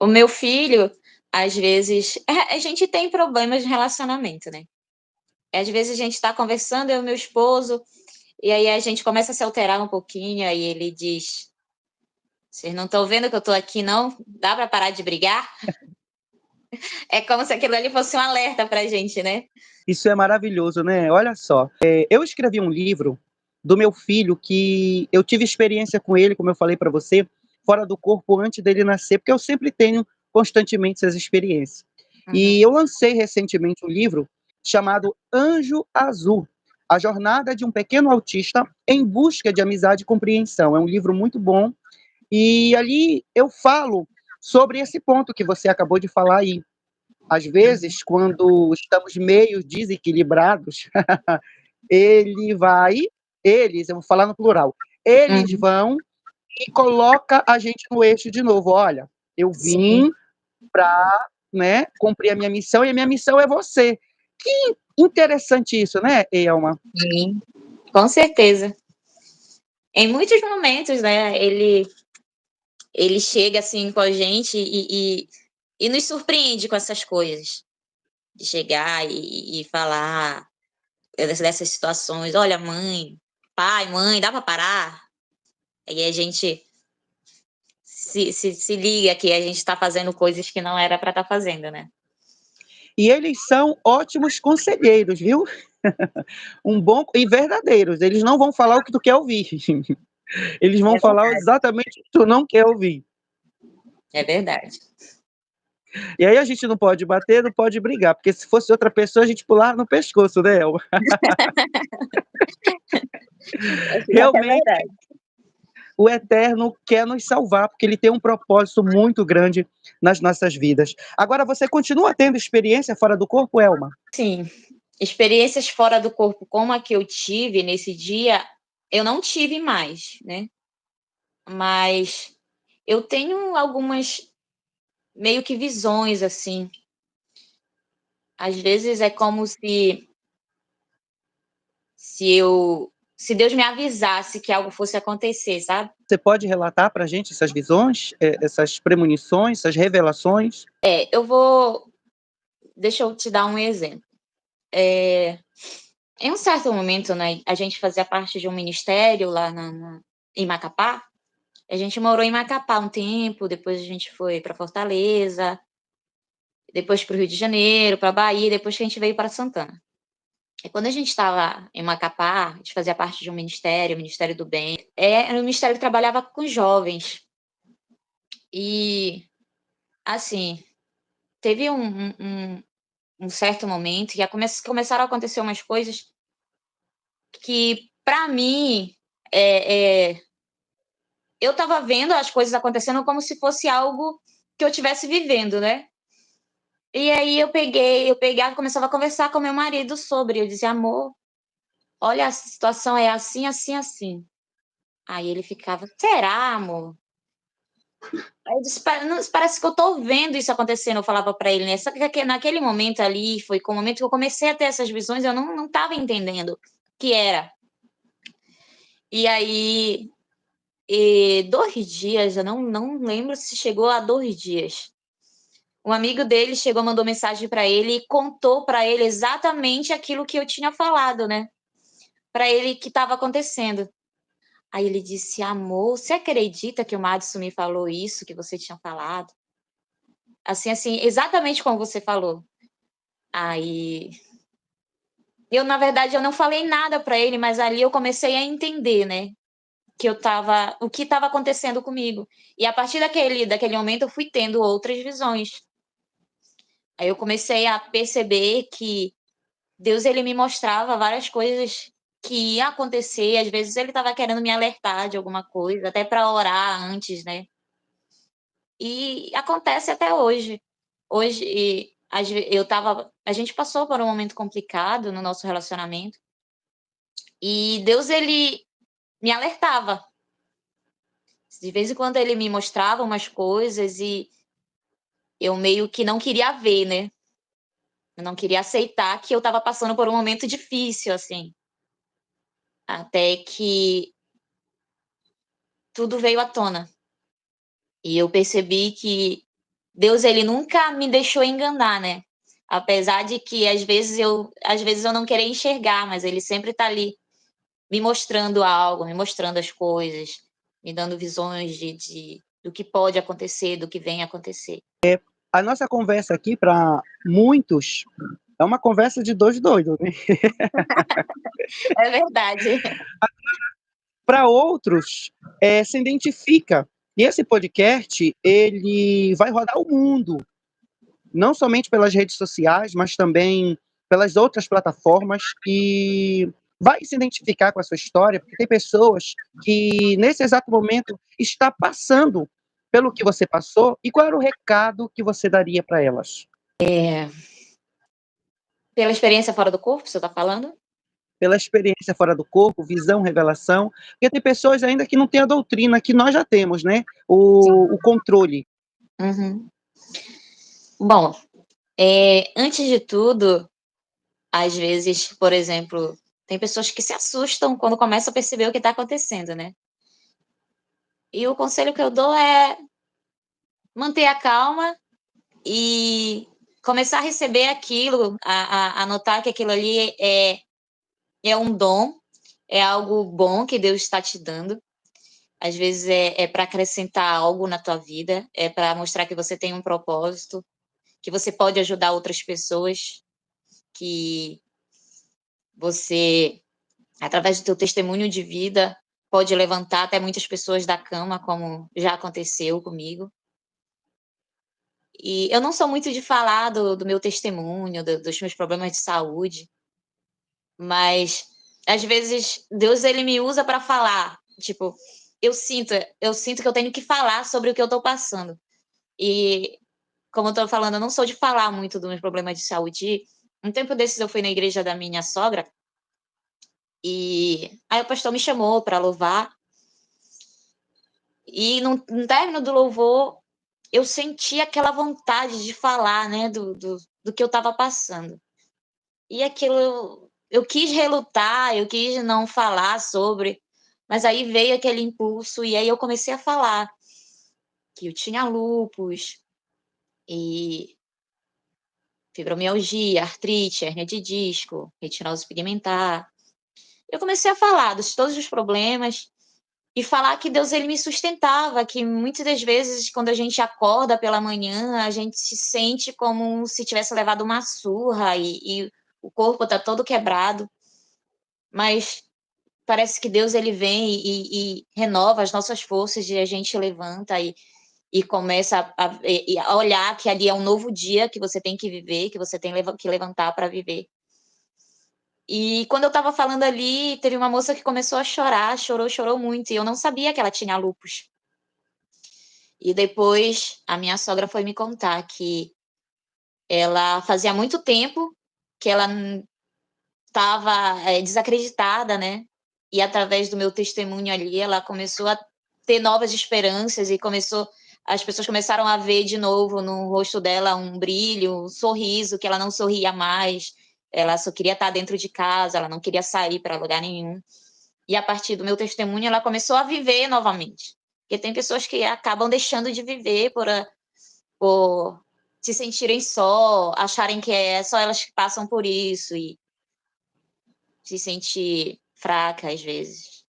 O meu filho, às vezes, a gente tem problemas de relacionamento, né? Às vezes a gente está conversando, eu e meu esposo, e aí a gente começa a se alterar um pouquinho, aí ele diz, vocês não estão vendo que eu estou aqui, não? Dá para parar de brigar? É como se aquilo ali fosse um alerta para a gente, né? Isso é maravilhoso, né? Olha só, eu escrevi um livro do meu filho que eu tive experiência com ele, como eu falei para você, fora do corpo antes dele nascer, porque eu sempre tenho constantemente essas experiências. E eu lancei recentemente um livro chamado Anjo Azul, a jornada de um pequeno autista em busca de amizade e compreensão. É um livro muito bom e ali eu falo sobre esse ponto que você acabou de falar aí. Às vezes, quando estamos meio desequilibrados, eles, eu vou falar no plural, eles vão e coloca a gente no eixo de novo. Olha, eu vim para, né, cumprir a minha missão e a minha missão é você. Que interessante isso, né, Elma? Sim, com certeza. Em muitos momentos, né, ele chega assim com a gente e nos surpreende com essas coisas. De chegar e falar dessas situações. Olha, mãe, pai, mãe, dá para parar? Aí a gente se liga que a gente está fazendo coisas que não era para estar fazendo, né? E eles são ótimos conselheiros, viu? E verdadeiros. Eles não vão falar o que tu quer ouvir. Eles vão falar exatamente o que tu não quer ouvir. É verdade. E aí a gente não pode bater, não pode brigar, porque se fosse outra pessoa, a gente pular no pescoço, né, Elma? Realmente, o Eterno quer nos salvar, porque ele tem um propósito muito grande nas nossas vidas. Agora, você continua tendo experiência fora do corpo, Elma? Sim. Experiências fora do corpo, como a que eu tive nesse dia, eu não tive mais, né? Mas eu tenho algumas meio que visões, assim. Às vezes é como se se Deus me avisasse que algo fosse acontecer, sabe? Você pode relatar pra gente essas visões, essas premonições, essas revelações? Deixa eu te dar um exemplo. Em um certo momento, né, a gente fazia parte de um ministério lá em Macapá. A gente morou em Macapá um tempo, depois a gente foi para Fortaleza, depois para o Rio de Janeiro, para Bahia, depois que a gente veio para Santana. E quando a gente estava em Macapá, a gente fazia parte de um ministério, o Ministério do Bem. Era um ministério que trabalhava com jovens. E, assim, teve um certo momento que começaram a acontecer umas coisas que, para mim, eu estava vendo as coisas acontecendo como se fosse algo que eu estivesse vivendo, né? E aí eu pegava e começava a conversar com meu marido sobre. Eu dizia, amor, olha, a situação é assim, assim, assim. Aí ele ficava, será, amor? Aí eu disse, parece que eu tô vendo isso acontecendo, eu falava para ele, né? Só que naquele momento ali, foi com o momento que eu comecei a ter essas visões, eu não tava entendendo o que era. E aí, 2 dias, eu não lembro se chegou a 2 dias. Um amigo dele chegou, mandou mensagem para ele e contou para ele exatamente aquilo que eu tinha falado, né? Para ele que estava acontecendo. Aí ele disse, amor, você acredita que o Madison me falou isso que você tinha falado? Assim, exatamente como você falou. Aí, na verdade, eu não falei nada para ele, mas ali eu comecei a entender, né? O que estava acontecendo comigo. E a partir daquele momento eu fui tendo outras visões. Aí eu comecei a perceber que Deus, ele me mostrava várias coisas que ia acontecer, às vezes ele estava querendo me alertar de alguma coisa, até para orar antes, né? E acontece até hoje. Hoje, a gente passou por um momento complicado no nosso relacionamento, e Deus, ele me alertava. De vez em quando ele me mostrava umas coisas e eu meio que não queria ver, né? Eu não queria aceitar que eu estava passando por um momento difícil, assim. Até que tudo veio à tona. E eu percebi que Deus, ele nunca me deixou enganar, né? Apesar de que às vezes eu não querer enxergar, mas ele sempre está ali me mostrando algo, me mostrando as coisas, me dando visões do que pode acontecer, do que vem acontecer. A nossa conversa aqui, para muitos, é uma conversa de 2 doidos, né? É verdade. Para outros, se identifica. E esse podcast, ele vai rodar o mundo, não somente pelas redes sociais, mas também pelas outras plataformas, e vai se identificar com a sua história, porque tem pessoas que, nesse exato momento, está passando pelo que você passou, e qual era o recado que você daria para elas? Pela experiência fora do corpo, você está falando? Pela experiência fora do corpo, visão, revelação, porque tem pessoas ainda que não têm a doutrina que nós já temos, né? O controle. Uhum. Bom, antes de tudo, às vezes, por exemplo, tem pessoas que se assustam quando começam a perceber o que está acontecendo, né? E o conselho que eu dou é manter a calma e começar a receber aquilo, a notar que aquilo ali é um dom, é algo bom que Deus está te dando. Às vezes é para acrescentar algo na tua vida, é para mostrar que você tem um propósito, que você pode ajudar outras pessoas, que você, através do teu testemunho de vida, pode levantar até muitas pessoas da cama, como já aconteceu comigo. E eu não sou muito de falar do meu testemunho, dos meus problemas de saúde, mas às vezes Deus, ele me usa para falar. Tipo, eu sinto que eu tenho que falar sobre o que eu estou passando. E, como eu estou falando, eu não sou de falar muito dos meus problemas de saúde. Um tempo desses eu fui na igreja da minha sogra e aí o pastor me chamou para louvar. E no término do louvor, eu senti aquela vontade de falar, né, do que eu estava passando. E aquilo, eu quis relutar, eu quis não falar sobre, mas aí veio aquele impulso e aí eu comecei a falar que eu tinha lúpus e fibromialgia, artrite, hérnia de disco, retinose pigmentar. Eu comecei a falar de todos os problemas e falar que Deus ele me sustentava, que muitas das vezes quando a gente acorda pela manhã, a gente se sente como se tivesse levado uma surra e o corpo está todo quebrado, mas parece que Deus ele vem e renova as nossas forças e a gente levanta e começa a olhar que ali é um novo dia que você tem que viver, que você tem que levantar para viver. E quando eu estava falando ali, teve uma moça que começou a chorar, chorou muito, e eu não sabia que ela tinha lúpus. E depois a minha sogra foi me contar que ela fazia muito tempo que ela estava desacreditada, né? E através do meu testemunho ali, ela começou a ter novas esperanças e as pessoas começaram a ver de novo no rosto dela um brilho, um sorriso, que ela não sorria mais, ela só queria estar dentro de casa, ela não queria sair para lugar nenhum. E a partir do meu testemunho, ela começou a viver novamente. Porque tem pessoas que acabam deixando de viver por se sentirem só, acharem que é só elas que passam por isso e se sentir fraca às vezes.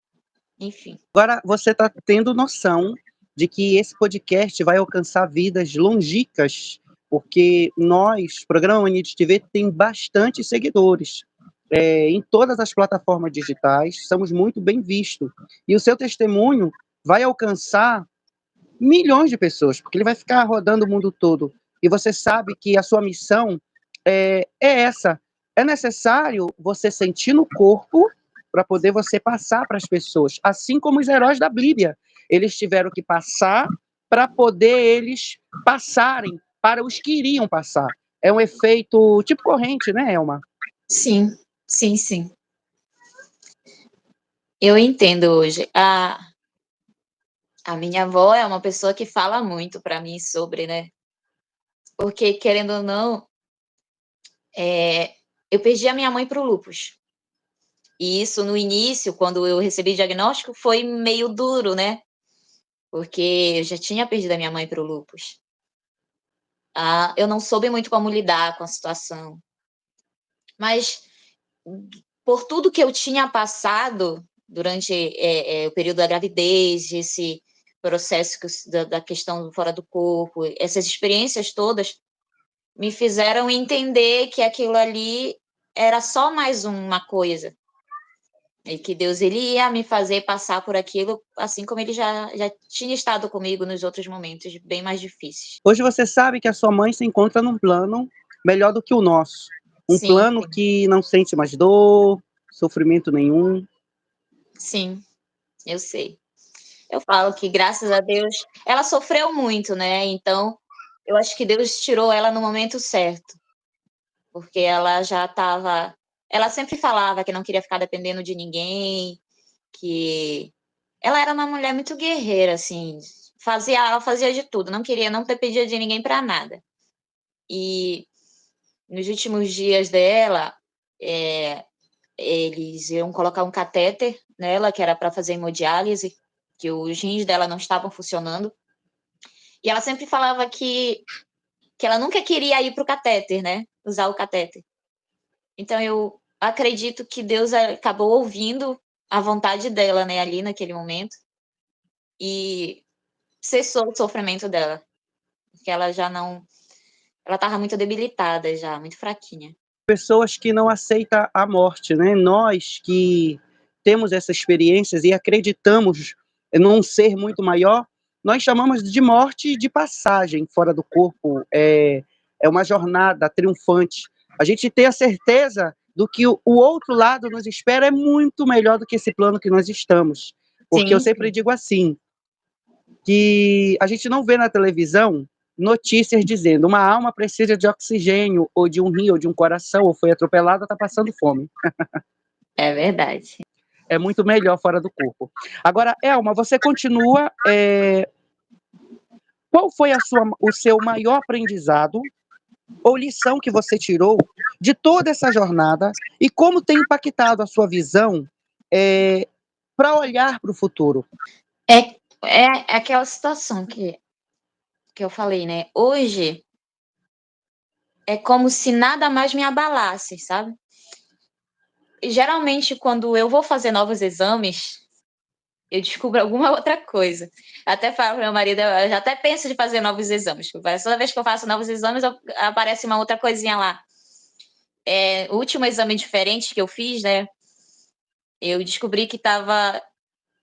Enfim. Agora você está tendo noção de que esse podcast vai alcançar vidas longínquas, porque nós, Programa Unity TV, tem bastante seguidores. Em todas as plataformas digitais, somos muito bem vistos. E o seu testemunho vai alcançar milhões de pessoas, porque ele vai ficar rodando o mundo todo. E você sabe que a sua missão é essa. É necessário você sentir no corpo para poder você passar para as pessoas. Assim como os heróis da Bíblia. Eles tiveram que passar para poder eles passarem para os que iriam passar. É um efeito tipo corrente, né, Elma? Sim. Eu entendo hoje. A minha avó é uma pessoa que fala muito para mim sobre, né? Porque, querendo ou não, eu perdi a minha mãe para o lúpus. E isso, no início, quando eu recebi o diagnóstico, foi meio duro, né? Porque eu já tinha perdido a minha mãe para o lúpus. Eu não soube muito como lidar com a situação. Mas, por tudo que eu tinha passado durante o período da gravidez, esse processo da questão fora do corpo, essas experiências todas me fizeram entender que aquilo ali era só mais uma coisa. E que Deus ele ia me fazer passar por aquilo, assim como ele já tinha estado comigo nos outros momentos bem mais difíceis. Hoje você sabe que a sua mãe se encontra num plano melhor do que o nosso. Um Sim. plano que não sente mais dor, sofrimento nenhum. Sim, eu sei. Eu falo que, graças a Deus, ela sofreu muito, né? Então, eu acho que Deus tirou ela no momento certo. Porque ela já estava... Ela sempre falava que não queria ficar dependendo de ninguém, que ela era uma mulher muito guerreira, assim, ela fazia de tudo, não queria, não dependia de ninguém para nada. E nos últimos dias dela, eles iam colocar um catéter nela, que era para fazer hemodiálise, que os rins dela não estavam funcionando. E ela sempre falava que ela nunca queria ir para o catéter, né? Usar o catéter. Então, eu acredito que Deus acabou ouvindo a vontade dela, né, ali naquele momento, e cessou o sofrimento dela, porque ela já não... Ela estava muito debilitada já, muito fraquinha. Pessoas que não aceitam a morte, né? Nós que temos essas experiências e acreditamos num ser muito maior, nós chamamos de morte de passagem fora do corpo. É uma jornada triunfante. A gente tem a certeza do que o outro lado nos espera é muito melhor do que esse plano que nós estamos. Porque Sim. Eu sempre digo assim, que a gente não vê na televisão notícias dizendo uma alma precisa de oxigênio, ou de um rim, ou de um coração, ou foi atropelada, está passando fome. É verdade. É muito melhor fora do corpo. Agora, Elma, você continua... Qual foi o seu maior aprendizado ou lição que você tirou de toda essa jornada e como tem impactado a sua visão para olhar para o futuro. É aquela situação que eu falei, né? Hoje é como se nada mais me abalasse, sabe? E, geralmente, quando eu vou fazer novos exames, eu descubro alguma outra coisa. Até falo para meu marido, eu já até penso de fazer novos exames. Toda vez que eu faço novos exames, aparece uma outra coisinha lá. O último exame diferente que eu fiz, né? Eu descobri que estava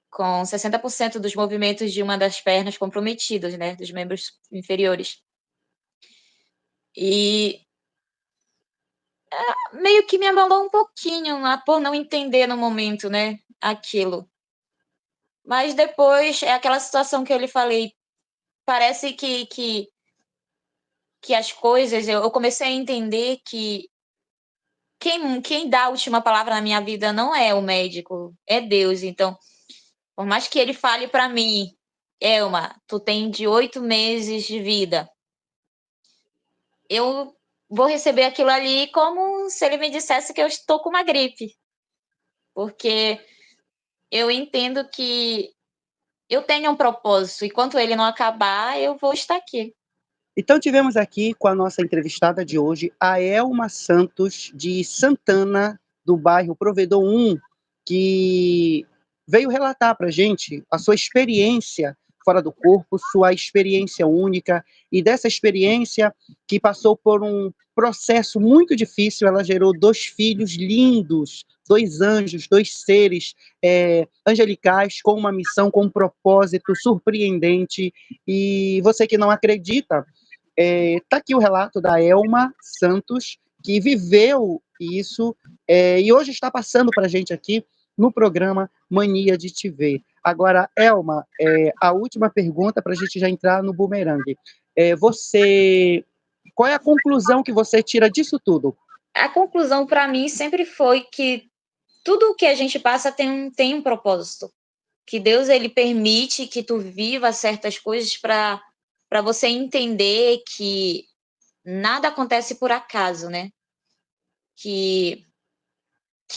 com 60% dos movimentos de uma das pernas comprometidos, né? Dos membros inferiores. E meio que me abalou um pouquinho, por não entender no momento, né? Aquilo. Mas depois é aquela situação que eu lhe falei. Parece que as coisas, eu comecei a entender que quem dá a última palavra na minha vida não é o médico, é Deus. Então, por mais que ele fale para mim, Elma, tu tem de 8 meses de vida, eu vou receber aquilo ali como se ele me dissesse que eu estou com uma gripe. Porque eu entendo que eu tenho um propósito, e enquanto ele não acabar, eu vou estar aqui. Então, tivemos aqui com a nossa entrevistada de hoje, a Elma Santos, de Santana, do bairro Provedor 1, que veio relatar para a gente a sua experiência fora do corpo, sua experiência única, e dessa experiência que passou por um processo muito difícil, ela gerou 2 filhos lindos, 2 anjos, 2 seres angelicais, com uma missão, com um propósito surpreendente, e você que não acredita, tá aqui o relato da Elma Santos, que viveu isso, e hoje está passando para a gente aqui no programa Mania de Te Ver. Agora, Elma, a última pergunta para a gente já entrar no bumerangue. Qual é a conclusão que você tira disso tudo? A conclusão para mim sempre foi que tudo o que a gente passa tem um propósito. Que Deus, ele permite que tu viva certas coisas para você entender que nada acontece por acaso, né? Que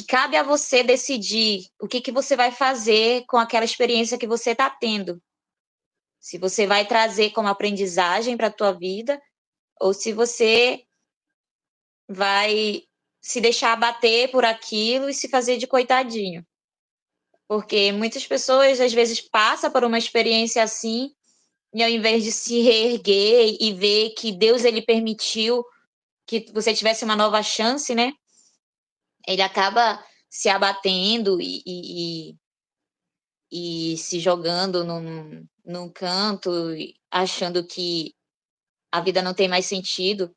cabe a você decidir o que você vai fazer com aquela experiência que você está tendo. Se você vai trazer como aprendizagem para a tua vida, ou se você vai se deixar abater por aquilo e se fazer de coitadinho. Porque muitas pessoas, às vezes, passam por uma experiência assim, e ao invés de se reerguer e ver que Deus, ele permitiu que você tivesse uma nova chance, né? Ele acaba se abatendo e se jogando num canto, achando que a vida não tem mais sentido.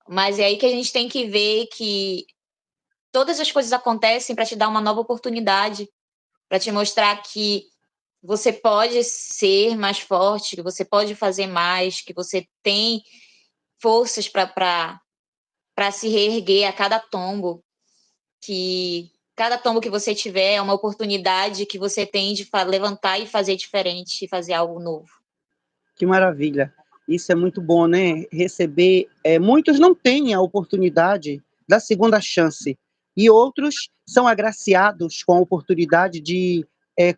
Mas é aí que a gente tem que ver que todas as coisas acontecem para te dar uma nova oportunidade, para te mostrar que você pode ser mais forte, que você pode fazer mais, que você tem forças para se reerguer a cada tombo, que cada tombo que você tiver é uma oportunidade que você tem de levantar e fazer diferente, e fazer algo novo. Que maravilha. Isso é muito bom, né? Receber. Muitos não têm a oportunidade da segunda chance, e outros são agraciados com a oportunidade de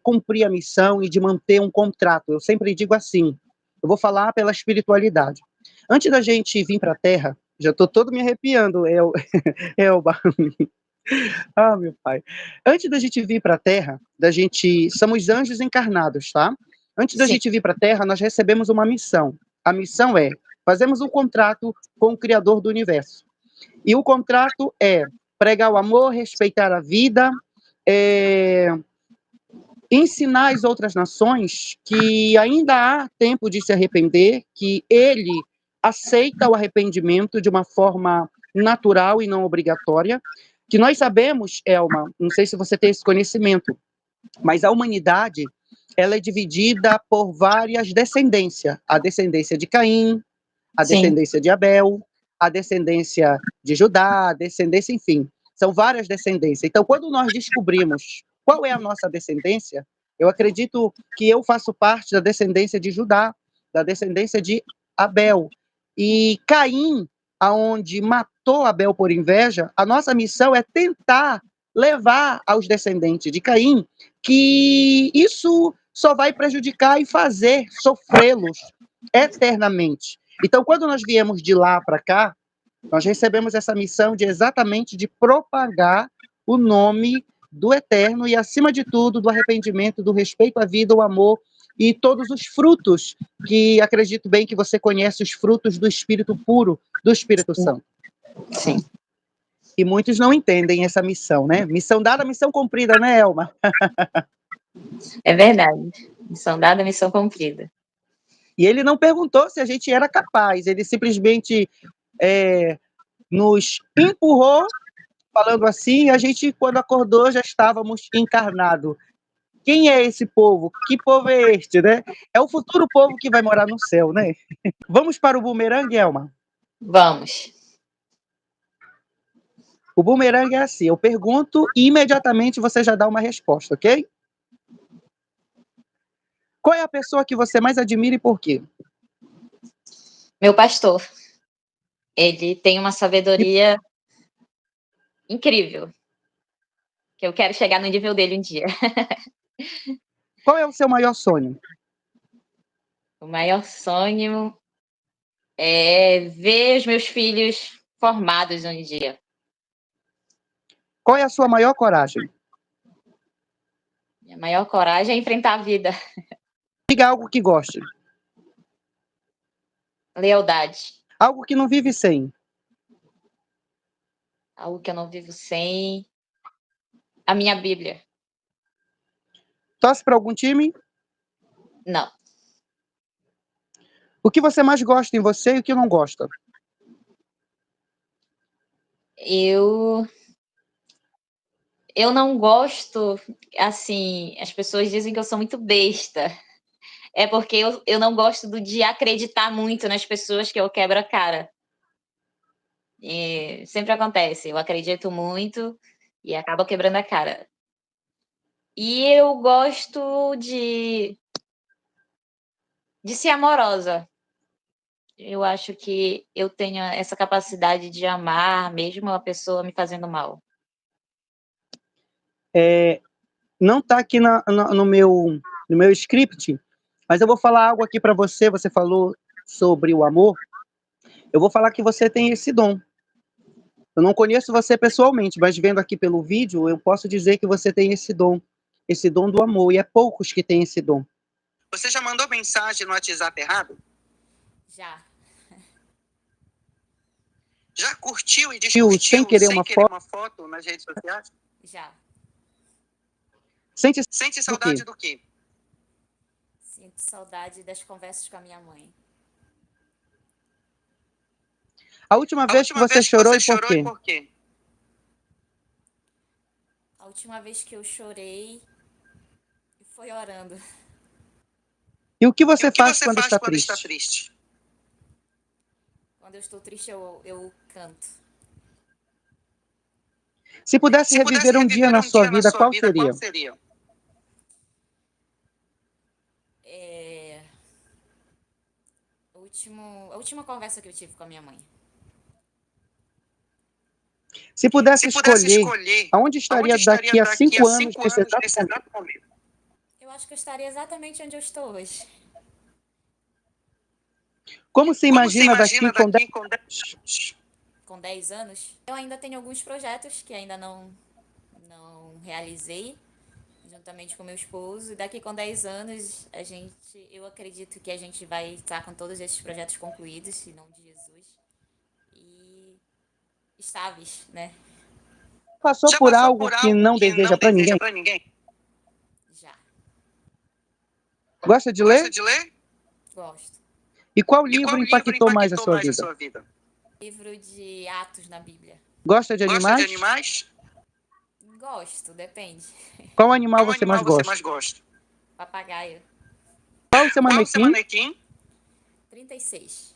cumprir a missão e de manter um contrato. Eu sempre digo assim, eu vou falar pela espiritualidade. Antes da gente vir para a Terra, já estou todo me arrepiando, Elba. Ah, meu pai. Antes da gente vir para a Terra, somos anjos encarnados, tá? Antes da Sim. gente vir para a Terra, nós recebemos uma missão. A missão é, fazemos um contrato com o Criador do Universo. E o contrato é pregar o amor, respeitar a vida, ensinar as outras nações que ainda há tempo de se arrepender, que ele aceita o arrependimento de uma forma natural e não obrigatória, que nós sabemos, Elma, não sei se você tem esse conhecimento, mas a humanidade, ela é dividida por várias descendências. A descendência de Caim, a Sim. descendência de Abel, a descendência de Judá, a descendência, enfim, são várias descendências. Então, quando nós descobrimos qual é a nossa descendência, eu acredito que eu faço parte da descendência de Judá, da descendência de Abel. E Caim, aonde matou Abel por inveja, a nossa missão é tentar levar aos descendentes de Caim que isso só vai prejudicar e fazer sofrê-los eternamente. Então, quando nós viemos de lá para cá, nós recebemos essa missão de exatamente de propagar o nome do Eterno e, acima de tudo, do arrependimento, do respeito à vida, o amor e todos os frutos que acredito bem que você conhece, os frutos do Espírito puro, do Espírito Santo. Sim. E muitos não entendem essa missão, né? Missão dada, missão cumprida, né, Elma? É verdade. Missão dada, missão cumprida. E ele não perguntou se a gente era capaz, ele simplesmente nos empurrou, falando assim, e a gente, quando acordou, já estávamos encarnados. Quem é esse povo? Que povo é este, né? É o futuro povo que vai morar no céu, né? Vamos para o bumerangue, Elma? Vamos. O bumerangue é assim, eu pergunto e imediatamente você já dá uma resposta, ok? Qual é a pessoa que você mais admira e por quê? Meu pastor. Ele tem uma sabedoria incrível. Que eu quero chegar no nível dele um dia. Qual é o seu maior sonho? O maior sonho é ver os meus filhos formados um dia. Qual é a sua maior coragem? Minha maior coragem é enfrentar a vida. Diga algo que goste. Lealdade. Algo que não vive sem. Algo que eu não vivo sem. A minha Bíblia. Torce para algum time? Não. O que você mais gosta em você e o que não gosta? Eu não gosto, assim, as pessoas dizem que eu sou muito besta. É porque eu não gosto de acreditar muito nas pessoas que eu quebro a cara. E sempre acontece, eu acredito muito e acabo quebrando a cara. E eu gosto de ser amorosa. Eu acho que eu tenho essa capacidade de amar mesmo a pessoa me fazendo mal. Não está aqui no meu script, mas eu vou falar algo aqui para você. Você falou sobre o amor. Eu vou falar que você tem esse dom. Eu não conheço você pessoalmente, mas vendo aqui pelo vídeo, eu posso dizer que você tem esse dom do amor, e é poucos que têm esse dom. Você já mandou mensagem no WhatsApp errado? Já. Já curtiu e descurtiu sem querer uma foto nas redes sociais? Já. Sente saudade do quê? Sinto saudade das conversas com a minha mãe. A última vez que você chorou e por quê? A última vez que eu chorei foi orando. E o que você faz quando está triste? Quando eu estou triste, eu canto. Se pudesse reviver um dia na sua vida, qual seria? A última conversa que eu tive com a minha mãe. Se pudesse escolher, aonde estaria daqui a 5 anos nesse exato momento? Eu acho que eu estaria exatamente onde eu estou hoje. Como se imagina daqui com 10 anos? Com 10 anos? Eu ainda tenho alguns projetos que ainda não realizei, juntamente com meu esposo. E daqui com 10 anos, eu acredito que a gente vai estar com todos esses projetos concluídos, em nome de Jesus. E estáveis, né? Passou por algo que não deseja para ninguém? Já. Gosta de ler? Gosto. E qual livro impactou mais a sua vida? Livro de Atos na Bíblia. Gosta de animais? Gosto, depende. Qual animal você mais gosta? Papagaio. Qual o seu manequim? 36.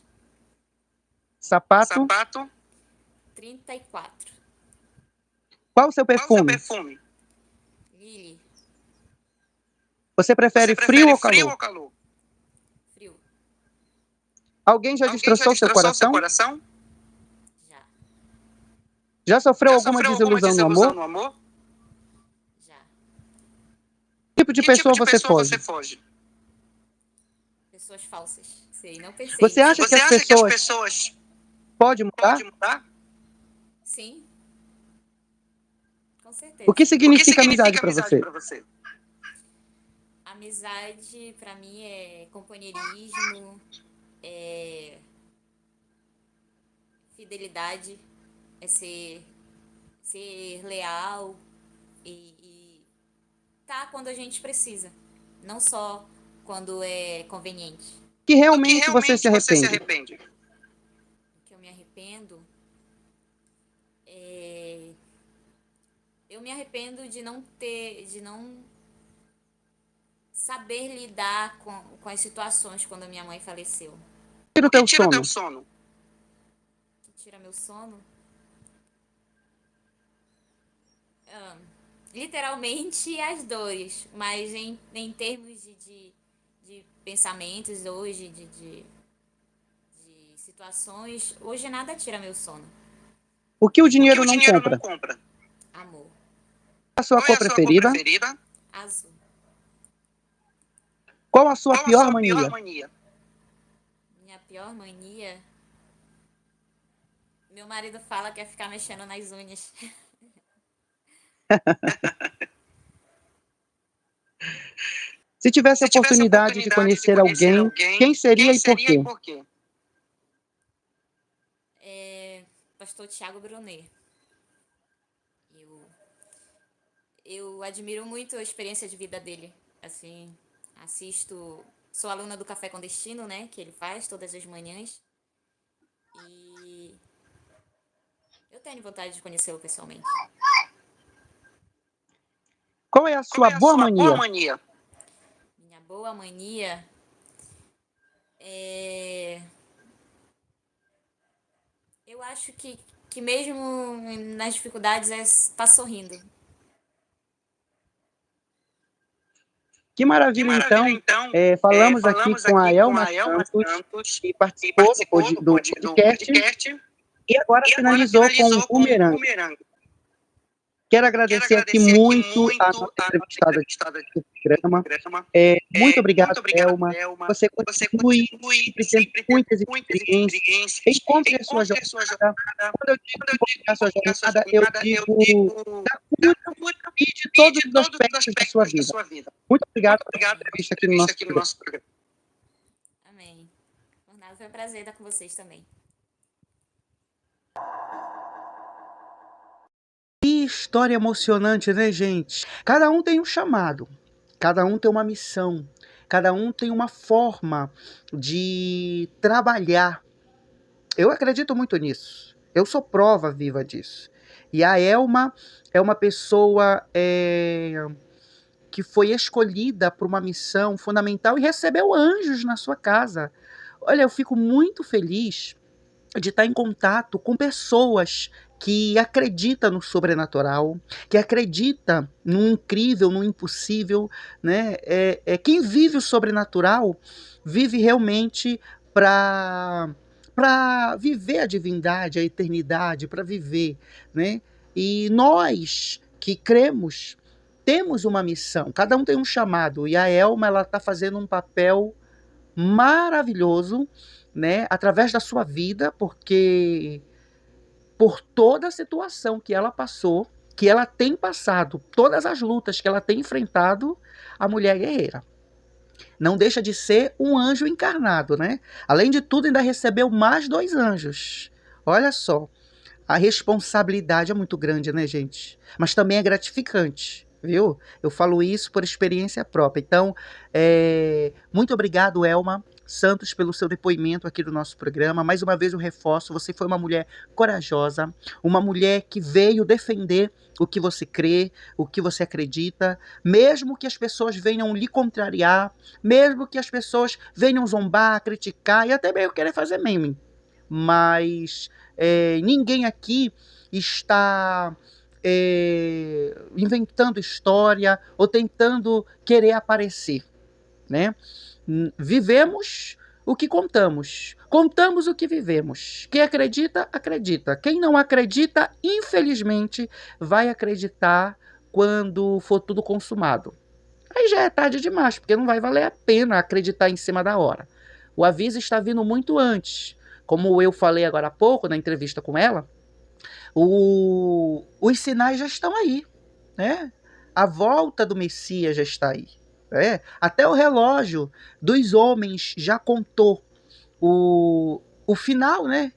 Sapato? 34. Qual o seu perfume? Lily. Você prefere frio ou calor? Frio. Alguém já destroçou seu coração? Já sofreu alguma desilusão no amor? Já. Que tipo de pessoa você foge? Pessoas falsas. Sei, não pensei Você nisso. acha que as pessoas podem mudar? Sim, com certeza. O que significa amizade para você? Amizade, pra mim, é companheirismo, é fidelidade, é ser leal e tá quando a gente precisa, não só quando é conveniente. Que realmente você se arrepende? O que eu me arrependo eu me arrependo de não saber lidar com as situações quando a minha mãe faleceu. Tira o teu sono. O que tira meu sono? Literalmente as dores, mas em termos de pensamentos hoje, de situações, hoje nada tira meu sono. O que o dinheiro não compra? Amor. Qual a sua cor preferida? Azul. Qual a sua pior mania? Minha pior mania? Meu marido fala que é ficar mexendo nas unhas. Se tivesse a oportunidade de conhecer alguém, quem seria e por quê? Pastor Tiago Brunet. Eu admiro muito a experiência de vida dele. Assim, sou aluna do Café com Destino, né, que ele faz todas as manhãs. E eu tenho vontade de conhecê-lo pessoalmente. Qual é a sua boa mania? Minha boa mania eu acho que mesmo nas dificuldades é estar sorrindo. Que maravilha, então. Falamos aqui com a Elma Santos, que participou do podcast e agora finalizou com o bumerangue. Quero agradecer aqui muito a nossa entrevistada do programa. Muito obrigado, Elma. Você continue sempre tendo muitas experiências. Encontre a sua jornada. Quando eu digo encontrar a sua jornada, eu digo da cura e de todos os aspectos da sua vida. Muito obrigado por ter entrevista aqui no nosso programa. Amém. Por nada, foi um prazer estar com vocês também. Que história emocionante, né, gente? Cada um tem um chamado, cada um tem uma missão, cada um tem uma forma de trabalhar. Eu acredito muito nisso. Eu sou prova viva disso. E a Elma é uma pessoa que foi escolhida por uma missão fundamental e recebeu anjos na sua casa. Olha, eu fico muito feliz de estar em contato com pessoas que acreditam no sobrenatural, que acreditam no incrível, no impossível, né? Quem vive o sobrenatural vive realmente para viver a divindade, a eternidade, para viver, né? E nós que cremos temos uma missão, cada um tem um chamado, e a Elma ela está fazendo um papel maravilhoso, né, através da sua vida, porque por toda a situação que ela passou, que ela tem passado, todas as lutas que ela tem enfrentado, a mulher guerreira. Não deixa de ser um anjo encarnado, né? Além de tudo, ainda recebeu mais 2 anjos. Olha só, a responsabilidade é muito grande, né, gente? Mas também é gratificante, viu? Eu falo isso por experiência própria. Então, muito obrigado, Elma Santos, pelo seu depoimento aqui no nosso programa. Mais uma vez eu reforço, você foi uma mulher corajosa, uma mulher que veio defender o que você crê, o que você acredita, mesmo que as pessoas venham lhe contrariar, mesmo que as pessoas venham zombar, criticar e até mesmo querer fazer meme. Mas ninguém aqui está inventando história ou tentando querer aparecer, né? Vivemos o que contamos. Contamos o que vivemos. Quem acredita, acredita. Quem não acredita, infelizmente, vai acreditar quando for tudo consumado. Aí já é tarde demais, porque não vai valer a pena acreditar em cima da hora. O aviso está vindo muito antes. Como eu falei agora há pouco, na entrevista com ela, os sinais já estão aí, né? A volta do Messias já está aí. Né? Até o relógio dos homens já contou o final, né?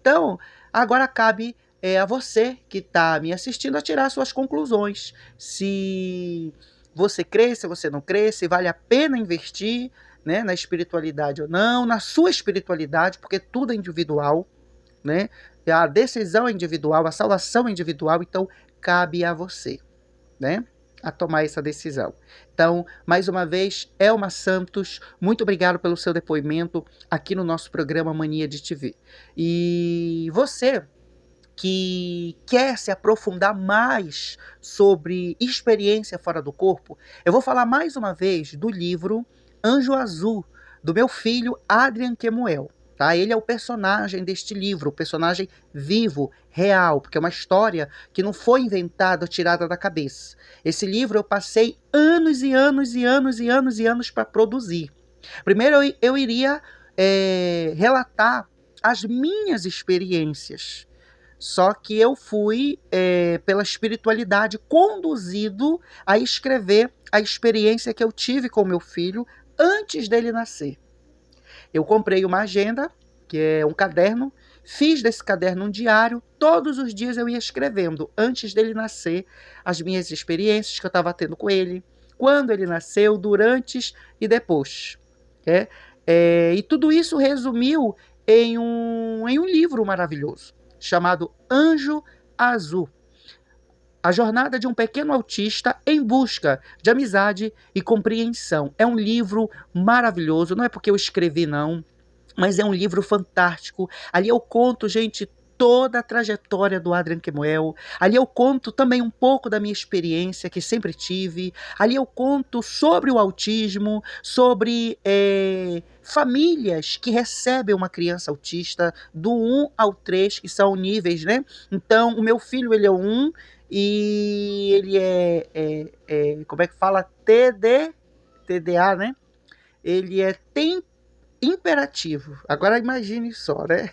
Então, agora cabe a você que está me assistindo a tirar suas conclusões. Se você crê, se você não crê, se vale a pena investir, né, na espiritualidade ou não, na sua espiritualidade, porque tudo é individual, né? A decisão é individual, a salvação é individual, então cabe a você, né, a tomar essa decisão. Então, mais uma vez, Elma Santos, muito obrigado pelo seu depoimento aqui no nosso programa Mania de TV. E você que quer se aprofundar mais sobre experiência fora do corpo, eu vou falar mais uma vez do livro Anjo Azul, do meu filho Adrian Kemuel. Tá? Ele é o personagem deste livro, o personagem vivo, real, porque é uma história que não foi inventada ou tirada da cabeça. Esse livro eu passei anos e anos e anos e anos e anos para produzir. Primeiro eu iria relatar as minhas experiências. Só que eu fui, pela espiritualidade, conduzido a escrever a experiência que eu tive com meu filho antes dele nascer. Eu comprei uma agenda, que é um caderno, fiz desse caderno um diário, todos os dias eu ia escrevendo, antes dele nascer, as minhas experiências que eu estava tendo com ele, quando ele nasceu, durante e depois. E tudo isso resumiu em um livro maravilhoso, chamado Anjo Azul. A jornada de um pequeno autista em busca de amizade e compreensão. É um livro maravilhoso, não é porque eu escrevi não, mas é um livro fantástico. Ali eu conto, gente, toda a trajetória do Adrian Kemuel. Ali eu conto também um pouco da minha experiência, que sempre tive. Ali eu conto sobre o autismo, sobre famílias que recebem uma criança autista, do 1 ao 3, que são níveis, né? Então, o meu filho, ele é o 1, e ele como é que fala? TDA, né? Ele é imperativo. Agora imagine só, né?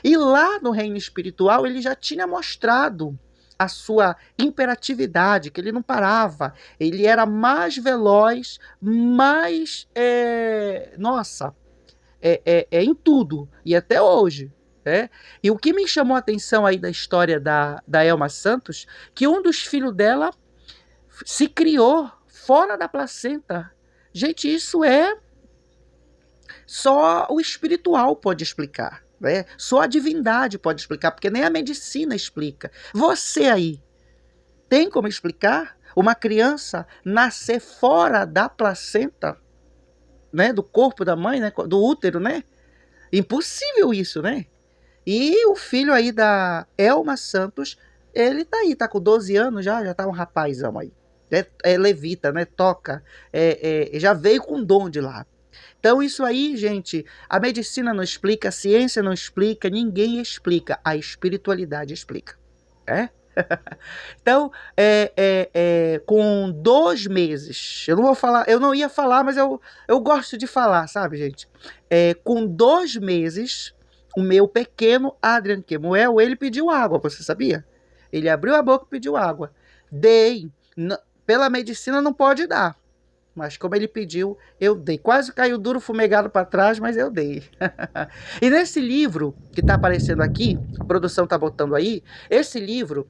E lá no reino espiritual ele já tinha mostrado a sua imperatividade, que ele não parava. Ele era mais veloz, mais em tudo. E até hoje. E o que me chamou a atenção aí da história da Elma Santos, que um dos filhos dela se criou fora da placenta. Gente, isso só o espiritual pode explicar, né? Só a divindade pode explicar, porque nem a medicina explica. Você aí, tem como explicar uma criança nascer fora da placenta, né? Do corpo da mãe, né? Do útero, né? Impossível isso, né? E o filho aí da Elma Santos, ele tá aí, tá com 12 anos já tá um rapazão aí. É levita, né? Toca, já veio com dom de lá. Então isso aí, gente, a medicina não explica, a ciência não explica, ninguém explica, a espiritualidade explica. Então, com 2 meses, eu não ia falar, mas eu gosto de falar, sabe, gente? Com 2 meses, o meu pequeno Adrian Kemuel, ele pediu água, você sabia? Ele abriu a boca e pediu água. Dei. Pela medicina não pode dar. Mas como ele pediu, eu dei. Quase caiu duro, fumegado para trás, mas eu dei. E nesse livro que está aparecendo aqui, a produção está botando aí, esse livro,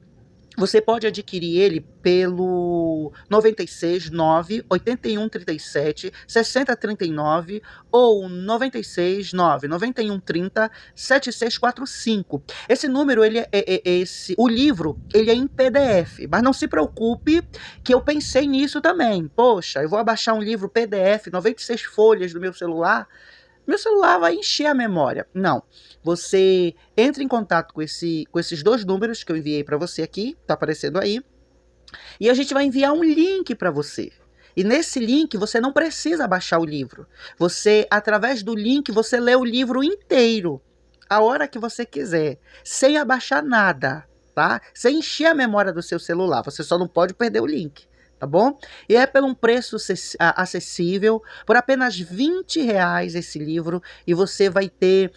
você pode adquirir ele pelo 96 9 81 37 60 39 ou 96 9 91 30 7645. Esse número, o livro, ele é em PDF, mas não se preocupe que eu pensei nisso também. Poxa, eu vou abaixar um livro PDF, 96 folhas do meu celular vai encher a memória. Não. Você entra em contato com esses 2 números que eu enviei para você aqui, tá aparecendo aí, e a gente vai enviar um link para você. E nesse link você não precisa baixar o livro. Você, através do link, você lê o livro inteiro, a hora que você quiser, sem abaixar nada, tá? Sem encher a memória do seu celular. Você só não pode perder o link, tá bom? E é por um preço acessível, por apenas R$ 20 esse livro, e você vai ter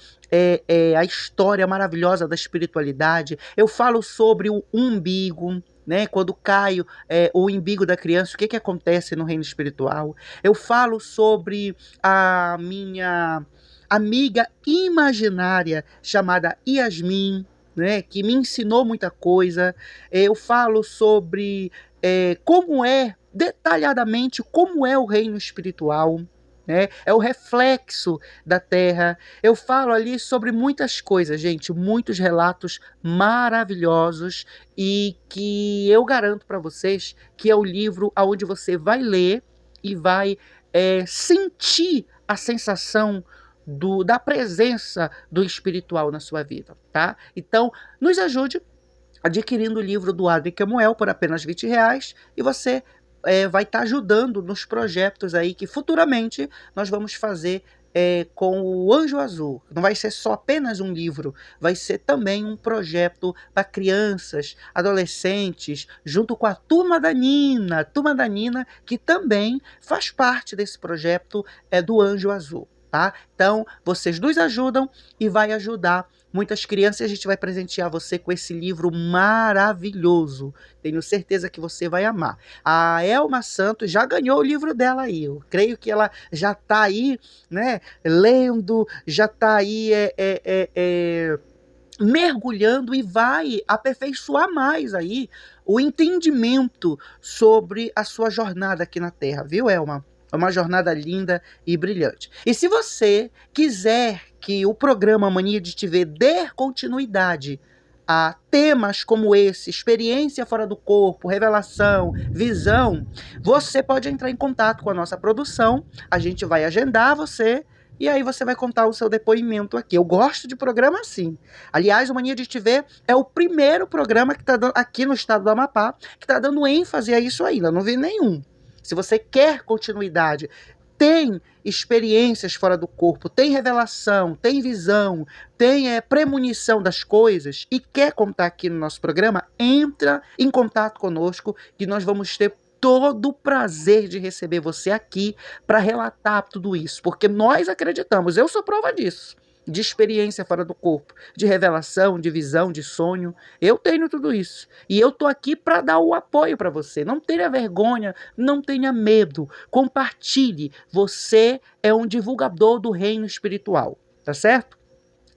a história maravilhosa da espiritualidade. Eu falo sobre o umbigo, né? Quando cai o umbigo da criança, o que acontece no reino espiritual. Eu falo sobre a minha amiga imaginária chamada Yasmin, né? Que me ensinou muita coisa. Eu falo sobre detalhadamente, como é o reino espiritual, né? É o reflexo da Terra. Eu falo ali sobre muitas coisas, gente, muitos relatos maravilhosos, e que eu garanto para vocês que é o livro onde você vai ler e vai sentir a sensação da presença do espiritual na sua vida, tá? Então, nos ajude adquirindo o livro do Adrien Camuel por apenas R$ 20, e você vai estar ajudando nos projetos aí que futuramente nós vamos fazer com o Anjo Azul. Não vai ser só apenas um livro, vai ser também um projeto para crianças, adolescentes, junto com a Turma da Nina, que também faz parte desse projeto do Anjo Azul, tá? Então, vocês nos ajudam e vai ajudar muitas crianças, e a gente vai presentear você com esse livro maravilhoso. Tenho certeza que você vai amar. A Elma Santos já ganhou o livro dela aí. Eu creio que ela já está aí, né, lendo, já está aí mergulhando, e vai aperfeiçoar mais aí o entendimento sobre a sua jornada aqui na Terra, viu, Elma? É uma jornada linda e brilhante. E se você quiser que o programa Mania de Te Ver dê continuidade a temas como esse, experiência fora do corpo, revelação, visão, você pode entrar em contato com a nossa produção, a gente vai agendar você, e aí você vai contar o seu depoimento aqui. Eu gosto de programa assim. Aliás, o Mania de Te Ver é o primeiro programa que está aqui no estado do Amapá, que está dando ênfase a isso ainda, não vi nenhum. Se você quer continuidade, tem experiências fora do corpo, tem revelação, tem visão, tem premonição das coisas, e quer contar aqui no nosso programa, entra em contato conosco, que nós vamos ter todo o prazer de receber você aqui para relatar tudo isso, porque nós acreditamos, eu sou prova disso, de experiência fora do corpo, de revelação, de visão, de sonho. Eu tenho tudo isso. E eu tô aqui para dar o apoio para você. Não tenha vergonha, não tenha medo. Compartilhe. Você é um divulgador do reino espiritual, tá certo?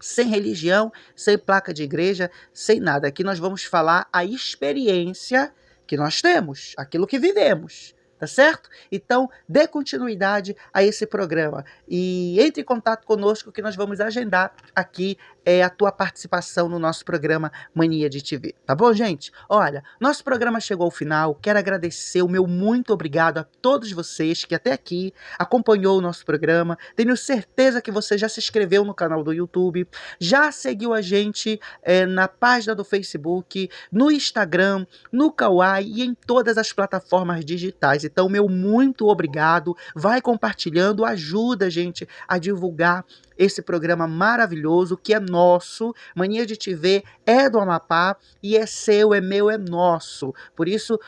Sem religião, sem placa de igreja, sem nada. Aqui nós vamos falar a experiência que nós temos, aquilo que vivemos. Tá certo? Então, dê continuidade a esse programa e entre em contato conosco, que nós vamos agendar aqui a tua participação no nosso programa Mania de Te Ver. Tá bom, gente? Olha, nosso programa chegou ao final. Quero agradecer o meu muito obrigado a todos vocês que até aqui acompanhou o nosso programa. Tenho certeza que você já se inscreveu no canal do YouTube, já seguiu a gente na página do Facebook, no Instagram, no Kawaii e em todas as plataformas digitais. Então, meu muito obrigado. Vai compartilhando, ajuda a gente a divulgar esse programa maravilhoso que é nosso. Mania de Te Ver é do Amapá e é seu, é meu, é nosso. Por isso,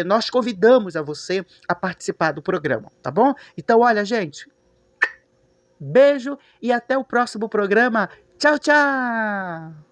nós convidamos a você a participar do programa, tá bom? Então, olha, gente, beijo e até o próximo programa. Tchau, tchau!